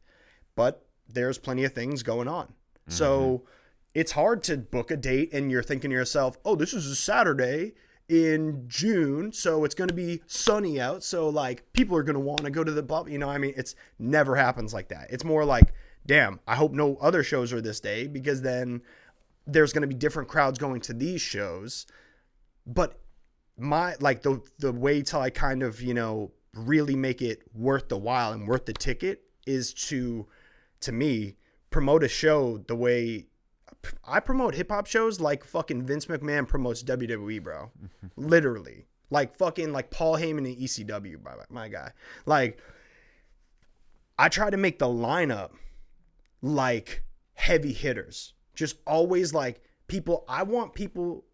but there's plenty of things going on. So it's hard to book a date, and you're thinking to yourself, "Oh, this is a Saturday in June, so it's going to be sunny out. So like, people are going to want to go to the pub." You know, I mean, it's never happens like that. It's more like, damn, I hope no other shows are this day, because then there's going to be different crowds going to these shows. But my, like, the way till I kind of, you know, really make it worth the while and worth the ticket is to me, promote a show the way I promote hip hop shows, like fucking Vince McMahon promotes WWE, bro. Literally. Like fucking like Paul Heyman and ECW, my guy. Like, I try to make the lineup like heavy hitters. Just always like people. I want people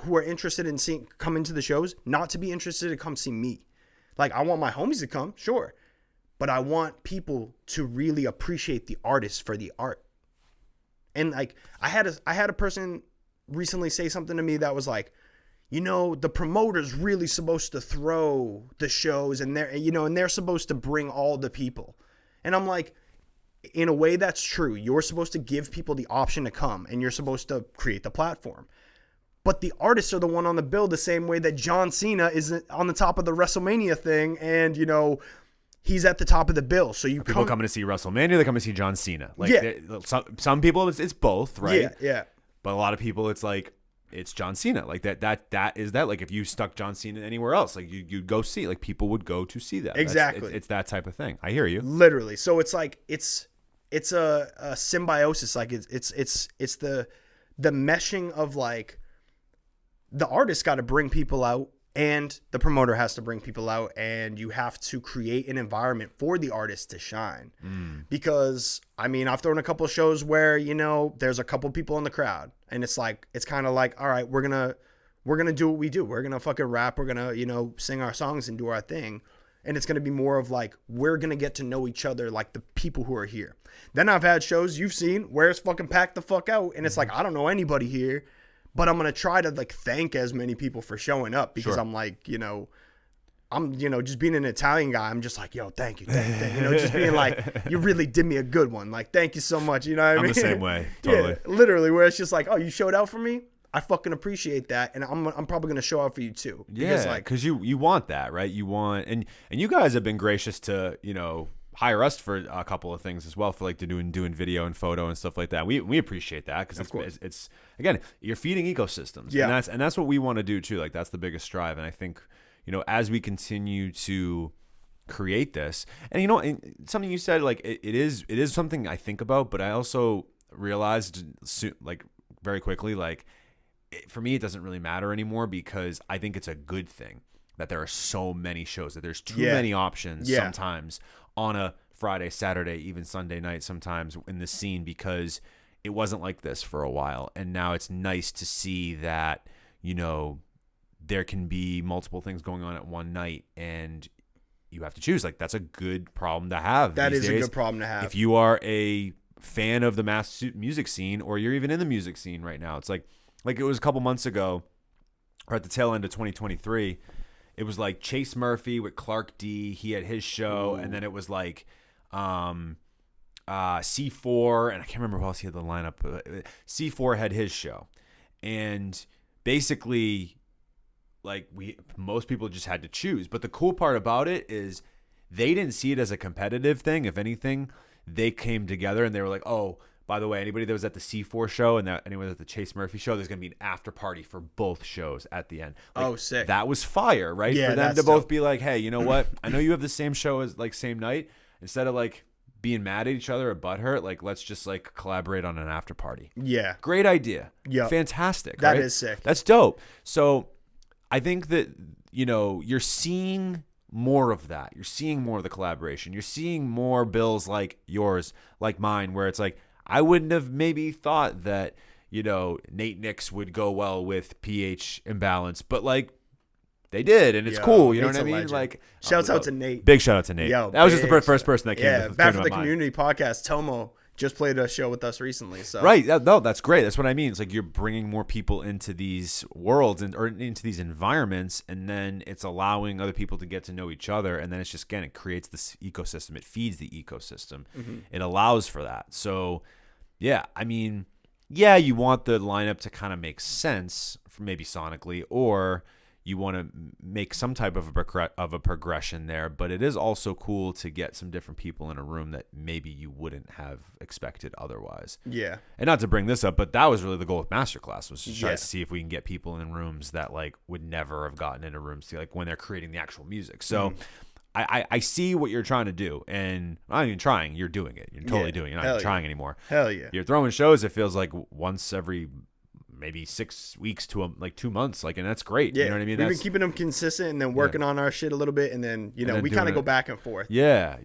who are interested in come into the shows not to be interested to come see me. Like, I want my homies to come, sure, but I want people to really appreciate the artist for the art. And like, I had a person recently say something to me that was like, you know, the promoter's really supposed to throw the shows, and they're supposed to bring all the people. And I'm like, in a way, that's true. You're supposed to give people the option to come, and you're supposed to create the platform. But the artists are the one on the bill, the same way that John Cena is on the top of the WrestleMania thing, and, you know, he's at the top of the bill. So people coming to see WrestleMania, they come to see John Cena. Like, some people, it's both, right? Yeah. But a lot of people, it's like, it's John Cena. Like, that is that. Like, if you stuck John Cena anywhere else, like, you'd go see. Like, people would go to see that. Exactly. It's that type of thing. I hear you. Literally. So it's like, it's a symbiosis. Like, it's the meshing of, like, the artist got to bring people out, and the promoter has to bring people out, and you have to create an environment for the artist to shine. Because, I mean, I've thrown a couple of shows where, you know, there's a couple people in the crowd, and it's like, it's kind of like, all right, we're gonna do what we do. We're gonna fucking rap. We're gonna, you know, sing our songs and do our thing. And it's gonna be more of like, we're gonna get to know each other, like the people who are here. Then I've had shows you've seen where it's fucking packed the fuck out, and it's like, I don't know anybody here, but I'm going to try to like thank as many people for showing up, because I'm like, you know, I'm, you know, just being an Italian guy, I'm just like, yo, thank you. You know, just being like, you really did me a good one. Like, thank you so much. You know what I mean? I'm the same way. Totally. Yeah, literally, where it's just like, oh, you showed out for me? I fucking appreciate that. And I'm probably going to show out for you too. Because, yeah, because you want that, right? You want, and you guys have been gracious to, you know, hire us for a couple of things as well, for like doing video and photo and stuff like that. We appreciate that, because it's again, you're feeding ecosystems, and that's what we want to do too. Like, that's the biggest strive. And I think, you know, as we continue to create this, and you know, something you said, like it is something I think about, but I also realized like very quickly, like for me, it doesn't really matter anymore, because I think it's a good thing that there are so many shows, that there's too many options sometimes on a Friday, Saturday, even Sunday night sometimes in the scene, because it wasn't like this for a while. And now it's nice to see that, you know, there can be multiple things going on at one night, and you have to choose. Like, that's a good problem to have. That these is days. A good problem to have. If you are a fan of the mass music scene, or you're even in the music scene right now, it's like it was a couple months ago, or at the tail end of 2023, it was like Chase Murphy with Clark D. He had his show. Ooh. And then it was like C4, and I can't remember who else he had the lineup. C4 had his show. And basically, like, most people just had to choose. But the cool part about it is they didn't see it as a competitive thing. If anything, they came together and they were like, oh, by the way, anybody that was at the C4 show and anyone at the Chase Murphy show, there's going to be an after party for both shows at the end. Like, oh, sick. That was fire, right? Yeah, for them to both be like, hey, you know what? I know you have the same show as, like, same night. Instead of, like, being mad at each other or butthurt, like let's just like collaborate on an after party. Yeah. Great idea. Yeah. Fantastic. That right? is sick. That's dope. So I think that, you know, you're seeing more of that. You're seeing more of the collaboration. You're seeing more bills like yours, like mine, where it's like, I wouldn't have maybe thought that, you know, Nate Nix would go well with PH Imbalance, but like they did, and it's cool. You know Nate's what I a mean? legend. Like, Shouts out to Nate. Big shout out to Nate. Yo, that was just the big first person that came. Yeah, to, back came for to the my mind. community podcast. Tomo just played a show with us recently. So Right. No, that's great. That's what I mean. It's like you're bringing more people into these worlds or into these environments, and then it's allowing other people to get to know each other. And then it's just, again, it creates this ecosystem. It feeds the ecosystem. It allows for that. So, yeah, I mean, yeah, you want the lineup to kind of make sense, for maybe sonically, or you want to make some type of a progression there, but it is also cool to get some different people in a room that maybe you wouldn't have expected otherwise. Yeah. And not to bring this up, but that was really the goal with Masterclass, was to try to see if we can get people in rooms that like would never have gotten into rooms like when they're creating the actual music. So I see what you're trying to do, and I'm not even trying. You're doing it. You're totally doing it. You're not even trying anymore. Hell yeah. You're throwing shows. It feels like once every maybe 6 weeks to like 2 months, like, and that's great. Yeah. You know what I mean? We've been keeping them consistent and then working on our shit a little bit, and then you know then we kind of doing go back and forth. Yeah.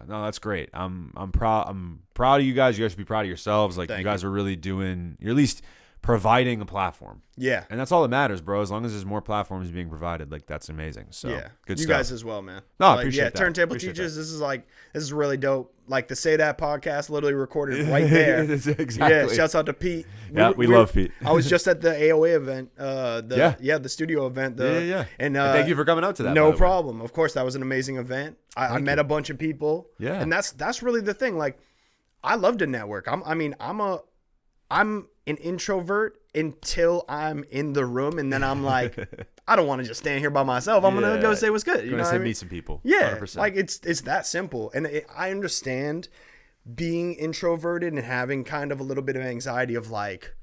No, that's great. I'm proud. I'm proud of you guys. You guys should be proud of yourselves. Like, you guys are really doing. You're at least providing a platform. Yeah. And that's all that matters, bro. As long as there's more platforms being provided, like, that's amazing. So Yeah, good you stuff. guys as well, man. No, I Like, appreciate yeah, that. Turntable Appreciate Teachers. that. This is really dope. Like the Say That podcast, literally recorded right there. Exactly. Yeah, shouts out to Pete. Yeah, we love Pete. I was just at the AOA event, the studio event. Yeah. And thank you for coming out to that. by No the way. problem. Of course, that was an amazing event. I met a bunch of people. Yeah. And that's really the thing. Like, I love to network. I'm an introvert until I'm in the room, and then I'm like, I don't want to just stand here by myself. I'm gonna go say what's good. You know, say what I mean? meet some people. Yeah, 100%. like it's that simple. And I understand being introverted and having kind of a little bit of anxiety of like,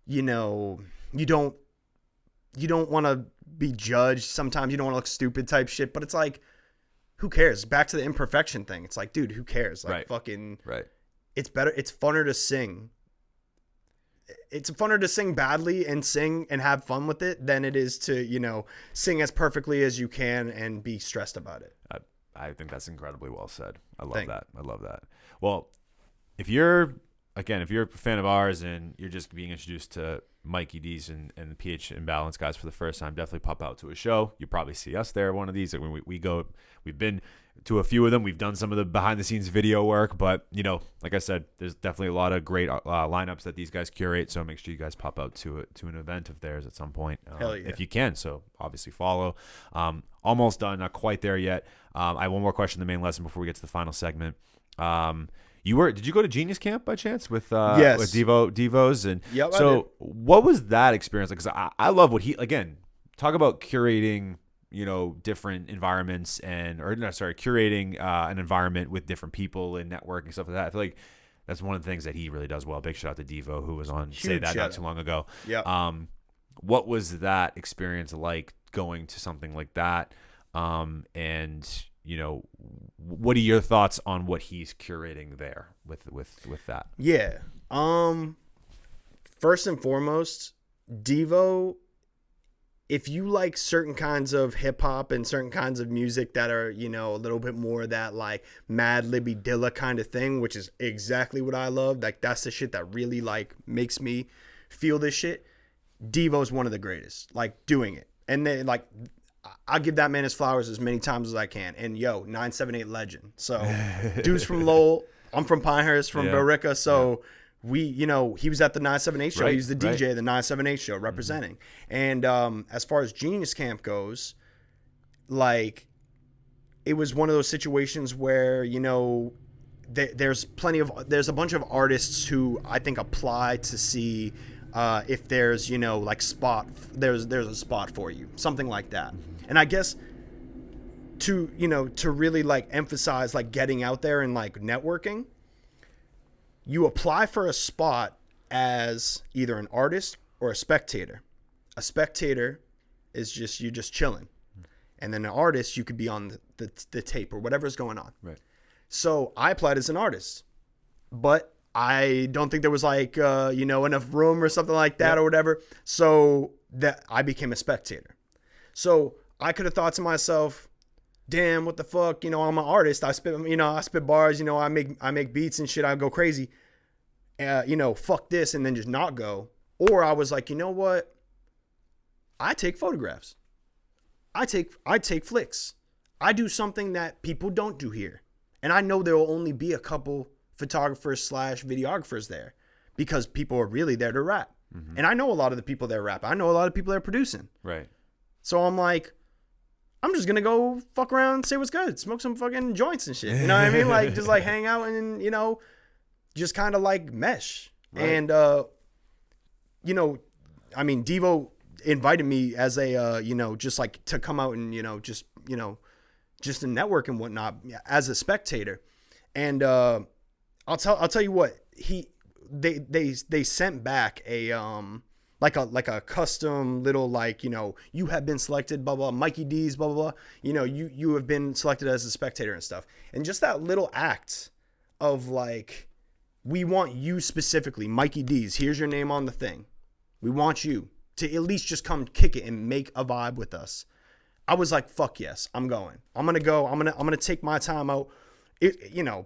you know, you don't want to be judged. Sometimes you don't want to look stupid type shit, but it's like, who cares? Back to the imperfection thing. It's like, dude, who cares? Like, fucking, right. It's better. It's funner to sing. It's funner to sing badly and sing and have fun with it than it is to, you know, sing as perfectly as you can and be stressed about it. I think that's incredibly well said. I love Thank that. I love that. Well, if you're a fan of ours and you're just being introduced to Mikey D's and the PH Imbalance guys for the first time, definitely pop out to a show. You probably see us there, one of these. Like, when we've been to a few of them. We've done some of the behind the scenes video work, but you know, like I said, there's definitely a lot of great lineups that these guys curate. So make sure you guys pop out to an event of theirs at some point, Hell yeah. if you can. So obviously follow. Almost done, not quite there yet. I have one more question in the main lesson before we get to the final segment. Did you go to Genius Camp by chance with Yes. with Devos? And Yep, I so did. what was that experience like? Because I love what he, again, talk about curating, you know, different environments curating an environment with different people and networking, stuff like that. I feel like that's one of the things that he really does well. Big shout out to Devo, who was on Say That not too long ago. Yeah. What was that experience like, going to something like that? And you know, what are your thoughts on what he's curating there with that? Yeah. First and foremost, Devo, if you like certain kinds of hip hop and certain kinds of music that are, you know, a little bit more that like Mad Libby Dilla kind of thing, which is exactly what I love. Like, that's the shit that really like makes me feel this shit. Devo's one of the greatest, like, doing it. And then, like, I'll give that man his flowers as many times as I can. And yo, 978 legend. So dude's from Lowell. I'm from Pinehurst, from Billerica. So we, you know, he was at the 978 show. Right, He was the DJ right. at the 978 show representing. And as far as Genius Camp goes, like, it was one of those situations where, you know, there's a bunch of artists who I think apply to see if there's, you know, like there's a spot for you, something like that. And I guess to really like emphasize like getting out there and like networking, you apply for a spot as either an artist or a spectator. A spectator is just, you're just chilling. And then an artist, you could be on the tape or whatever's going on. Right. So I applied as an artist, but I don't think there was like, enough room or something like that or whatever. So that I became a spectator. So I could have thought to myself, damn, what the fuck? I'm an artist. I spit bars, I make beats and shit. I go crazy. Fuck this, and then just not go. Or I was like, you know what? I take photographs. I take flicks. I do something that people don't do here. And I know there will only be a couple photographers / videographers there because people are really there to rap. Mm-hmm. And I know a lot of the people that rap. I know a lot of people that are producing. Right. So I'm like, I'm just going to go fuck around and say what's good. Smoke some fucking joints and shit. You know what I mean? Like, just like hang out and, just kind of like mesh. Right. And, Devo invited me as a, just like to come out and, just to network and whatnot as a spectator. And I'll tell you what, they sent back a like a custom little like, you have been selected, blah blah, Mikey D's, blah blah blah. You have been selected as a spectator and stuff. And just that little act of like, we want you specifically, Mikey D's, here's your name on the thing. We want you to at least just come kick it and make a vibe with us. I was like, fuck yes, I'm going. I'm going to go. I'm going to take my time out.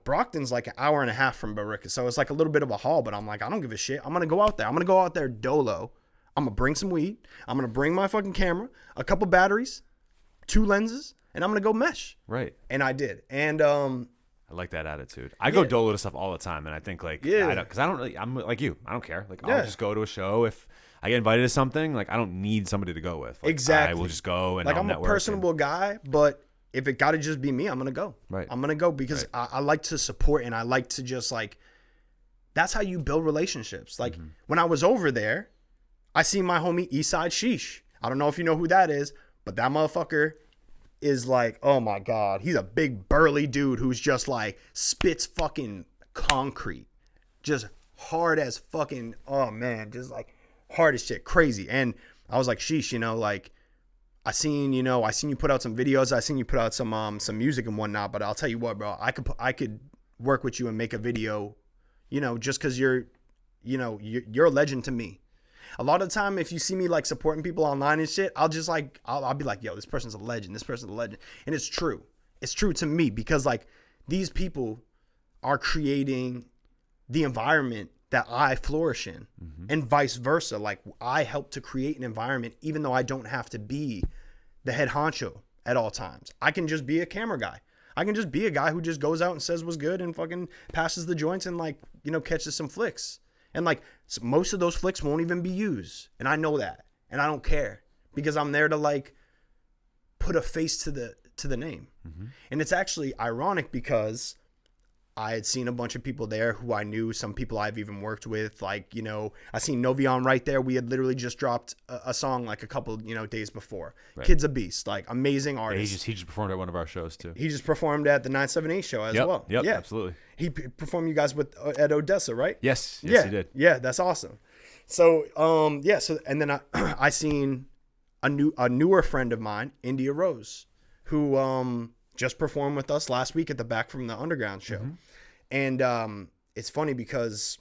Brockton's like an hour and a half from Barica. So it's like a little bit of a haul, but I'm like, I don't give a shit. I'm going to go out there. I'm going to go out there dolo. I'm going to bring some weed. I'm going to bring my fucking camera, a couple batteries, 2 lenses, and I'm going to go mesh. Right. And I did. And, I like that attitude. I go dolo to stuff all the time. And I think like, because I don't really, I'm like you. I don't care. Like I'll just go to a show. If I get invited to something, like I don't need somebody to go with. Like, exactly. I will just go and like I'll I'm a network personable guy, but if it got to just be me, I'm going to go. Right. I'm going to go because I like to support and I like to just like, that's how you build relationships. Like when I was over there, I see my homie Eastside Sheesh. I don't know if you know who that is, but that motherfucker is like, oh my God, he's a big burly dude who's just like spits fucking concrete. Just hard as fucking, oh man, just like hard as shit, crazy. And I was like, sheesh, like I seen you put out some videos. I seen you put out some music and whatnot, but I'll tell you what, bro, I could work with you and make a video, just cause you're a legend to me. A lot of the time, if you see me like supporting people online and shit, I'll just like, I'll be like, yo, this person's a legend. This person's a legend. And it's true. It's true to me because like these people are creating the environment that I flourish in and vice versa. Like I help to create an environment, even though I don't have to be the head honcho at all times. I can just be a camera guy. I can just be a guy who just goes out and says what's good and fucking passes the joints and like, catches some flicks. And like most of those flicks won't even be used. And I know that. And I don't care because I'm there to like put a face to the name. And it's actually ironic because I had seen a bunch of people there who I knew, some people I've even worked with. Like, I seen Novion right there. We had literally just dropped a song like a couple, days before. Right. Kid's a beast, like amazing artist. Yeah, he just performed at one of our shows too. He just performed at the 978 show as well. Yep, yeah, absolutely. He performed you guys at Odessa, right? Yes, he did. Yeah, that's awesome. So, so and then I seen a newer friend of mine, India Rose, who just performed with us last week at the Back from the Underground show. And it's funny because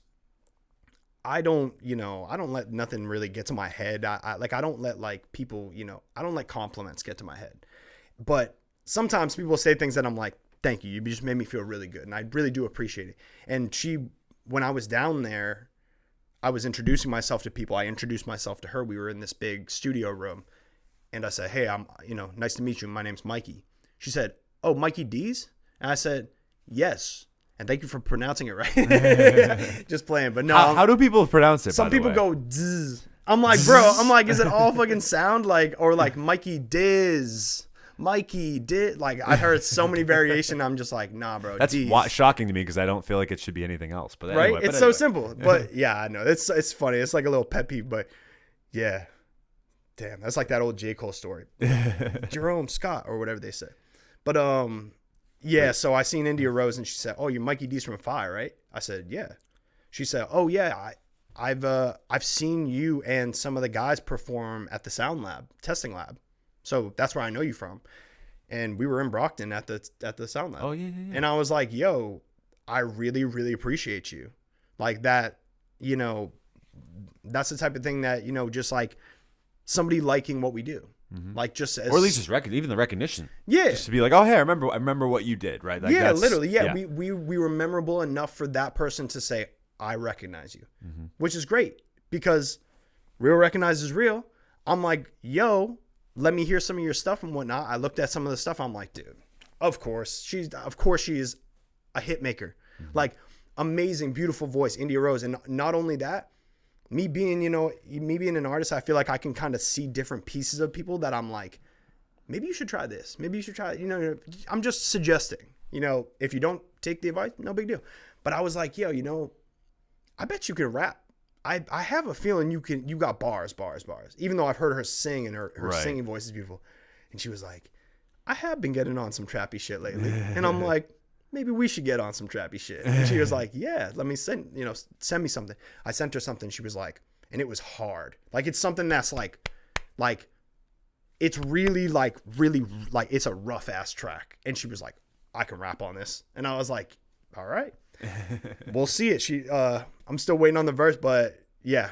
I don't let nothing really get to my head. I don't let like people, I don't let compliments get to my head. But sometimes people say things that I'm like, thank you. You just made me feel really good. And I really do appreciate it. And when I was down there, I was introducing myself to people. I introduced myself to her. We were in this big studio room. And I said, hey, I'm, nice to meet you. My name's Mikey. She said, oh, Mikey D's? And I said, yes. And thank you for pronouncing it right. Just playing. But no. How do people pronounce it? Some people go zzz. I'm like, bro, is it all fucking sound like, or like Mikey Diz? Mikey did, like I heard so many variations. I'm just like, nah, bro. That's shocking to me because I don't feel like it should be anything else. But right, anyway, it's so simple. But yeah, I know it's funny. It's like a little pet peeve. But yeah, damn, that's like that old J. Cole story, Jerome Scott or whatever they say. But yeah. So I seen India Rose and she said, "Oh, you're Mikey D's from Fire, right?" I said, "Yeah." She said, "Oh yeah, I've seen you and some of the guys perform at the Sound Lab testing lab. So that's where I know you from." and we were in Brockton at the Sound Lab. Oh yeah. And I was like, yo, I really, really appreciate you. Like that, you know, that's the type of thing that, you know, just like somebody liking what we do. Like just as, or at least just even the recognition. Yeah. Just to be like, oh hey, I remember what you did, right? Like, yeah, that's, literally. Yeah. We were memorable enough for that person to say, I recognize you, which is great because real recognizes real. I'm like, yo, let me hear some of your stuff and whatnot. I looked at some of the stuff. I'm like, dude, of course she is a hit maker. Like amazing, beautiful voice, India Rose. And not only that, me being an artist, I feel like I can kind of see different pieces of people that I'm like, maybe you should try this. Maybe you should try, you know, I'm just suggesting, you know, if you don't take the advice, no big deal. But I was like, yo, you know, I bet you can rap. I have a feeling you got bars. Even though I've heard her sing and her singing voice is beautiful. And she was like, I have been getting on some trappy shit lately. And I'm like, maybe we should get on some trappy shit. And she was like, yeah, let me send me something. I sent her something. She was like, and it was hard. Like it's something that's like it's really like it's a rough ass track. And she was like, I can rap on this. And I was like, all right, we'll see it. I'm still waiting on the verse, but yeah,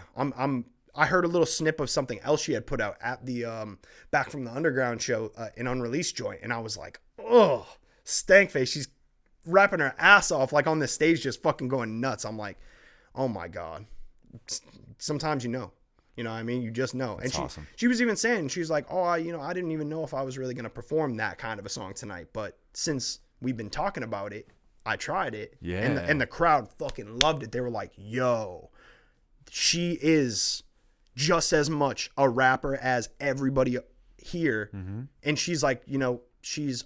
I heard a little snip of something else she had put out at the Back from the Underground show, an unreleased joint. And I was like, oh, stank face. She's rapping her ass off like on the stage, just fucking going nuts. I'm like, oh my God. Sometimes you know what I mean? You just know. That's and awesome. She was even saying, she's like, oh, I didn't even know if I was really going to perform that kind of a song tonight. But since we've been talking about it, I tried it. Yeah. And the crowd fucking loved it. They were like, yo, she is just as much a rapper as everybody here. And she's like, you know, she's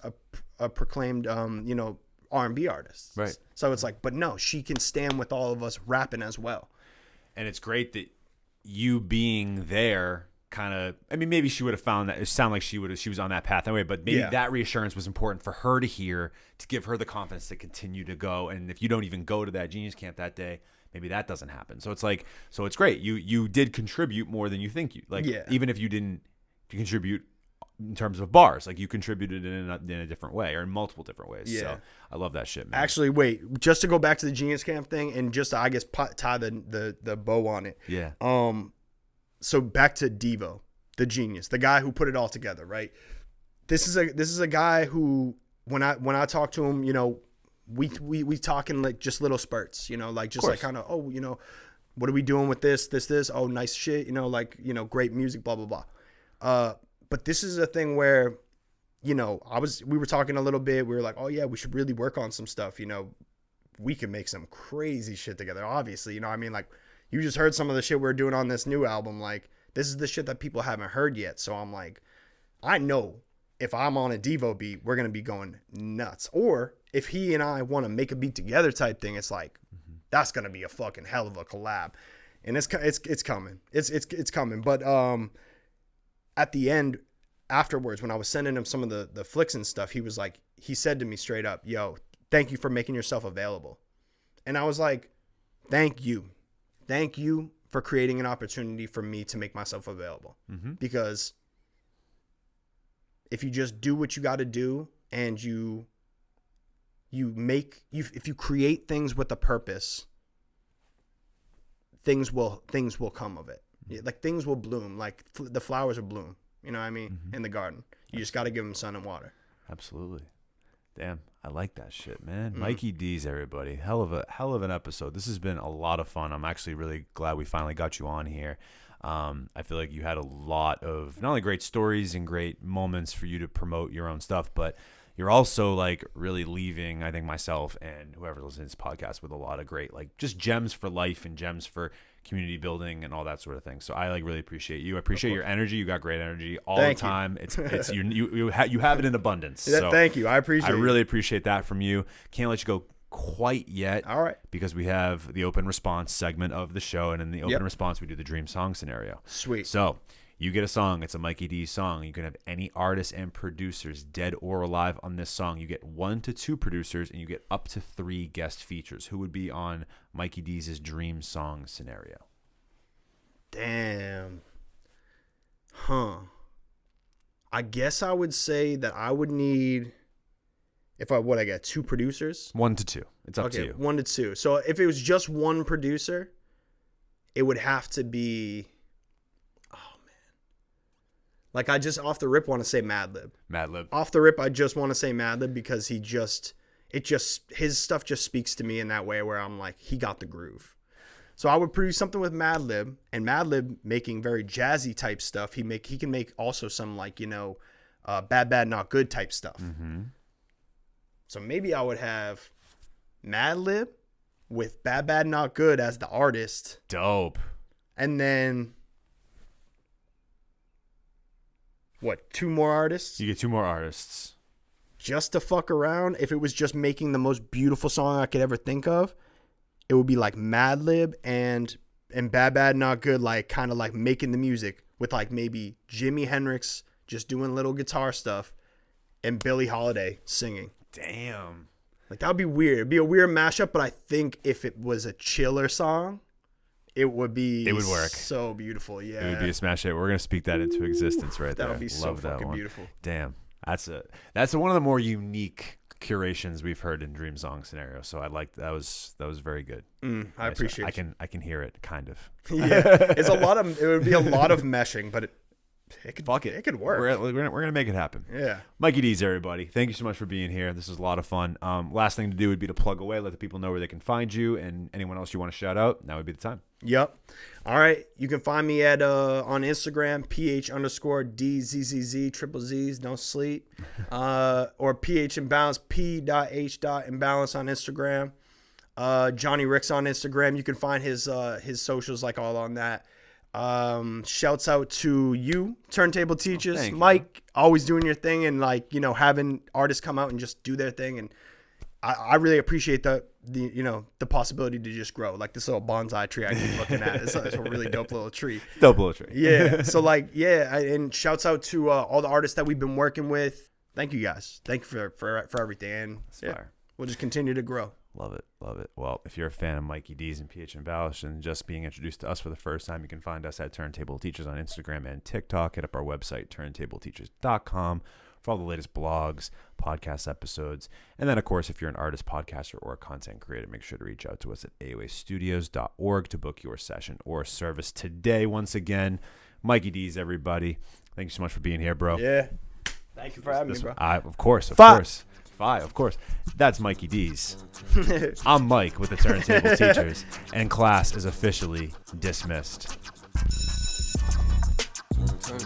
a proclaimed, you know, R&B artist. Right. So it's like, but no, she can stand with all of us rapping as well. And it's great that you being there kind of, I mean, maybe she would have found that, it sounded like she was on that path anyway, but maybe that reassurance was important for her to hear, to give her the confidence to continue to go. And if you don't even go to that Genius Camp that day, maybe that doesn't happen. So it's like, so it's great. You did contribute more than you think you, like, even if you didn't contribute in terms of bars, like you contributed in a different way or in multiple different ways. Yeah. So I love that shit, man. Actually, wait, just to go back to the Genius Camp thing and just to, I guess, tie the bow on it. Yeah. So back to Devo, the genius, the guy who put it all together, right? This is a guy who, when I talk to him, you know, we talk in like just little spurts, you know, like just like kind of, oh, you know, what are we doing with this? Oh, nice shit, you know, like, you know, great music, blah, blah, blah. But this is a thing where, you know, we were talking a little bit. We were like, oh yeah, we should really work on some stuff. You know, we can make some crazy shit together. Obviously, you know what I mean? Like, you just heard some of the shit we're doing on this new album. Like, this is the shit that people haven't heard yet. So I'm like, I know if I'm on a Devo beat, we're going to be going nuts. Or if he and I want to make a beat together type thing, it's like, that's going to be a fucking hell of a collab. And it's coming. It's coming. But at the end, afterwards, when I was sending him some of the flicks and stuff, he said to me straight up, yo, thank you for making yourself available. And I was like, thank you for creating an opportunity for me to make myself available. Because if you just do what you got to do and if you create things with a purpose, things will come of it. Like, things will bloom, like the flowers will bloom, you know what I mean? In the garden. You just got to give them sun and water. Absolutely. Damn, I like that shit, man. Mikey D's, everybody. Hell of an episode. This has been a lot of fun. I'm actually really glad we finally got you on here. I feel like you had a lot of not only great stories and great moments for you to promote your own stuff, but you're also like really leaving, I think, myself and whoever listens to this podcast with a lot of great, like, just gems for life and gems for community building and all that sort of thing. So I like really appreciate you. I appreciate your energy. You got great energy all the time. It's you have it in abundance. So thank you. I appreciate it. I really appreciate that from you. Can't let you go quite yet. All right. Because we have the open response segment of the show, and in the open response we do the dream song scenario. Sweet. So you get a song. It's a Mikey D song. You can have any artists and producers, dead or alive, on this song. You get 1 to 2 producers, and you get up to 3 guest features. Who would be on Mikey D's dream song scenario? Damn. Huh. I guess I would say that I would need, if I got 2 producers? 1 to 2. It's up to you. 1 to 2. So if it was just one producer, it would have to be, oh man. Like I just off the rip want to say Madlib. Off the rip, I just want to say Madlib because his stuff just speaks to me in that way where I'm like, he got the groove. So I would produce something with Madlib, and Madlib making very jazzy type stuff. He can make also some like, Bad Bad Not Good type stuff. Mm-hmm. So maybe I would have Madlib with Bad Bad Not Good as the artist. Dope. And then, 2 more artists? You get 2 more artists. Just to fuck around, if it was just making the most beautiful song I could ever think of, it would be like Madlib and Bad Bad Not Good, like kind of like making the music with like maybe Jimi Hendrix just doing little guitar stuff and Billie Holiday singing. Damn. Like that would be weird. It'd be a weird mashup, but I think if it was a chiller song, it would work. So beautiful. Yeah. It would be a smash hit. We're gonna speak that into existence right there. That would be so fucking beautiful. Damn. That's one of the more unique curations we've heard in Dream Song scenario. So I like that was very good. I appreciate it. I can hear it kind of. Yeah. It would be a lot of meshing, but it could work. We're gonna make it happen. Yeah. Mikey D's, everybody. Thank you so much for being here. This is a lot of fun. Last thing to do would be to plug away, let the people know where they can find you, and anyone else you want to shout out. Now would be the time. Yep. All right. You can find me at on Instagram, PH_DZZZ, triple Z's, don't sleep. Or PH Imbalance, P.H. Imbalance on Instagram. Johnny Ricks on Instagram. You can find his socials like all on that. Shouts out to you, Turntable Teachers. Mike, always doing your thing and like, having artists come out and just do their thing. And I really appreciate the possibility to just grow. Like this little bonsai tree I keep looking at. It's a really dope little tree. Yeah. So and shouts out to all the artists that we've been working with. Thank you guys. Thank you for everything. And we'll just continue to grow. Love it. Well, if you're a fan of Mikey D's and PH Imbalance and just being introduced to us for the first time, you can find us at Turntable Teachers on Instagram and TikTok. Hit up our website, turntableteachers.com, for all the latest blogs, podcast episodes. And then, of course, if you're an artist, podcaster, or a content creator, make sure to reach out to us at aoastudios.org to book your session or service today. Once again, Mikey D's, everybody. Thank you so much for being here, bro. Yeah. Thank you for having me, bro. Of course. Of course. That's Mikey D's. I'm Mike with the Turntable Teachers, and class is officially dismissed. Turn.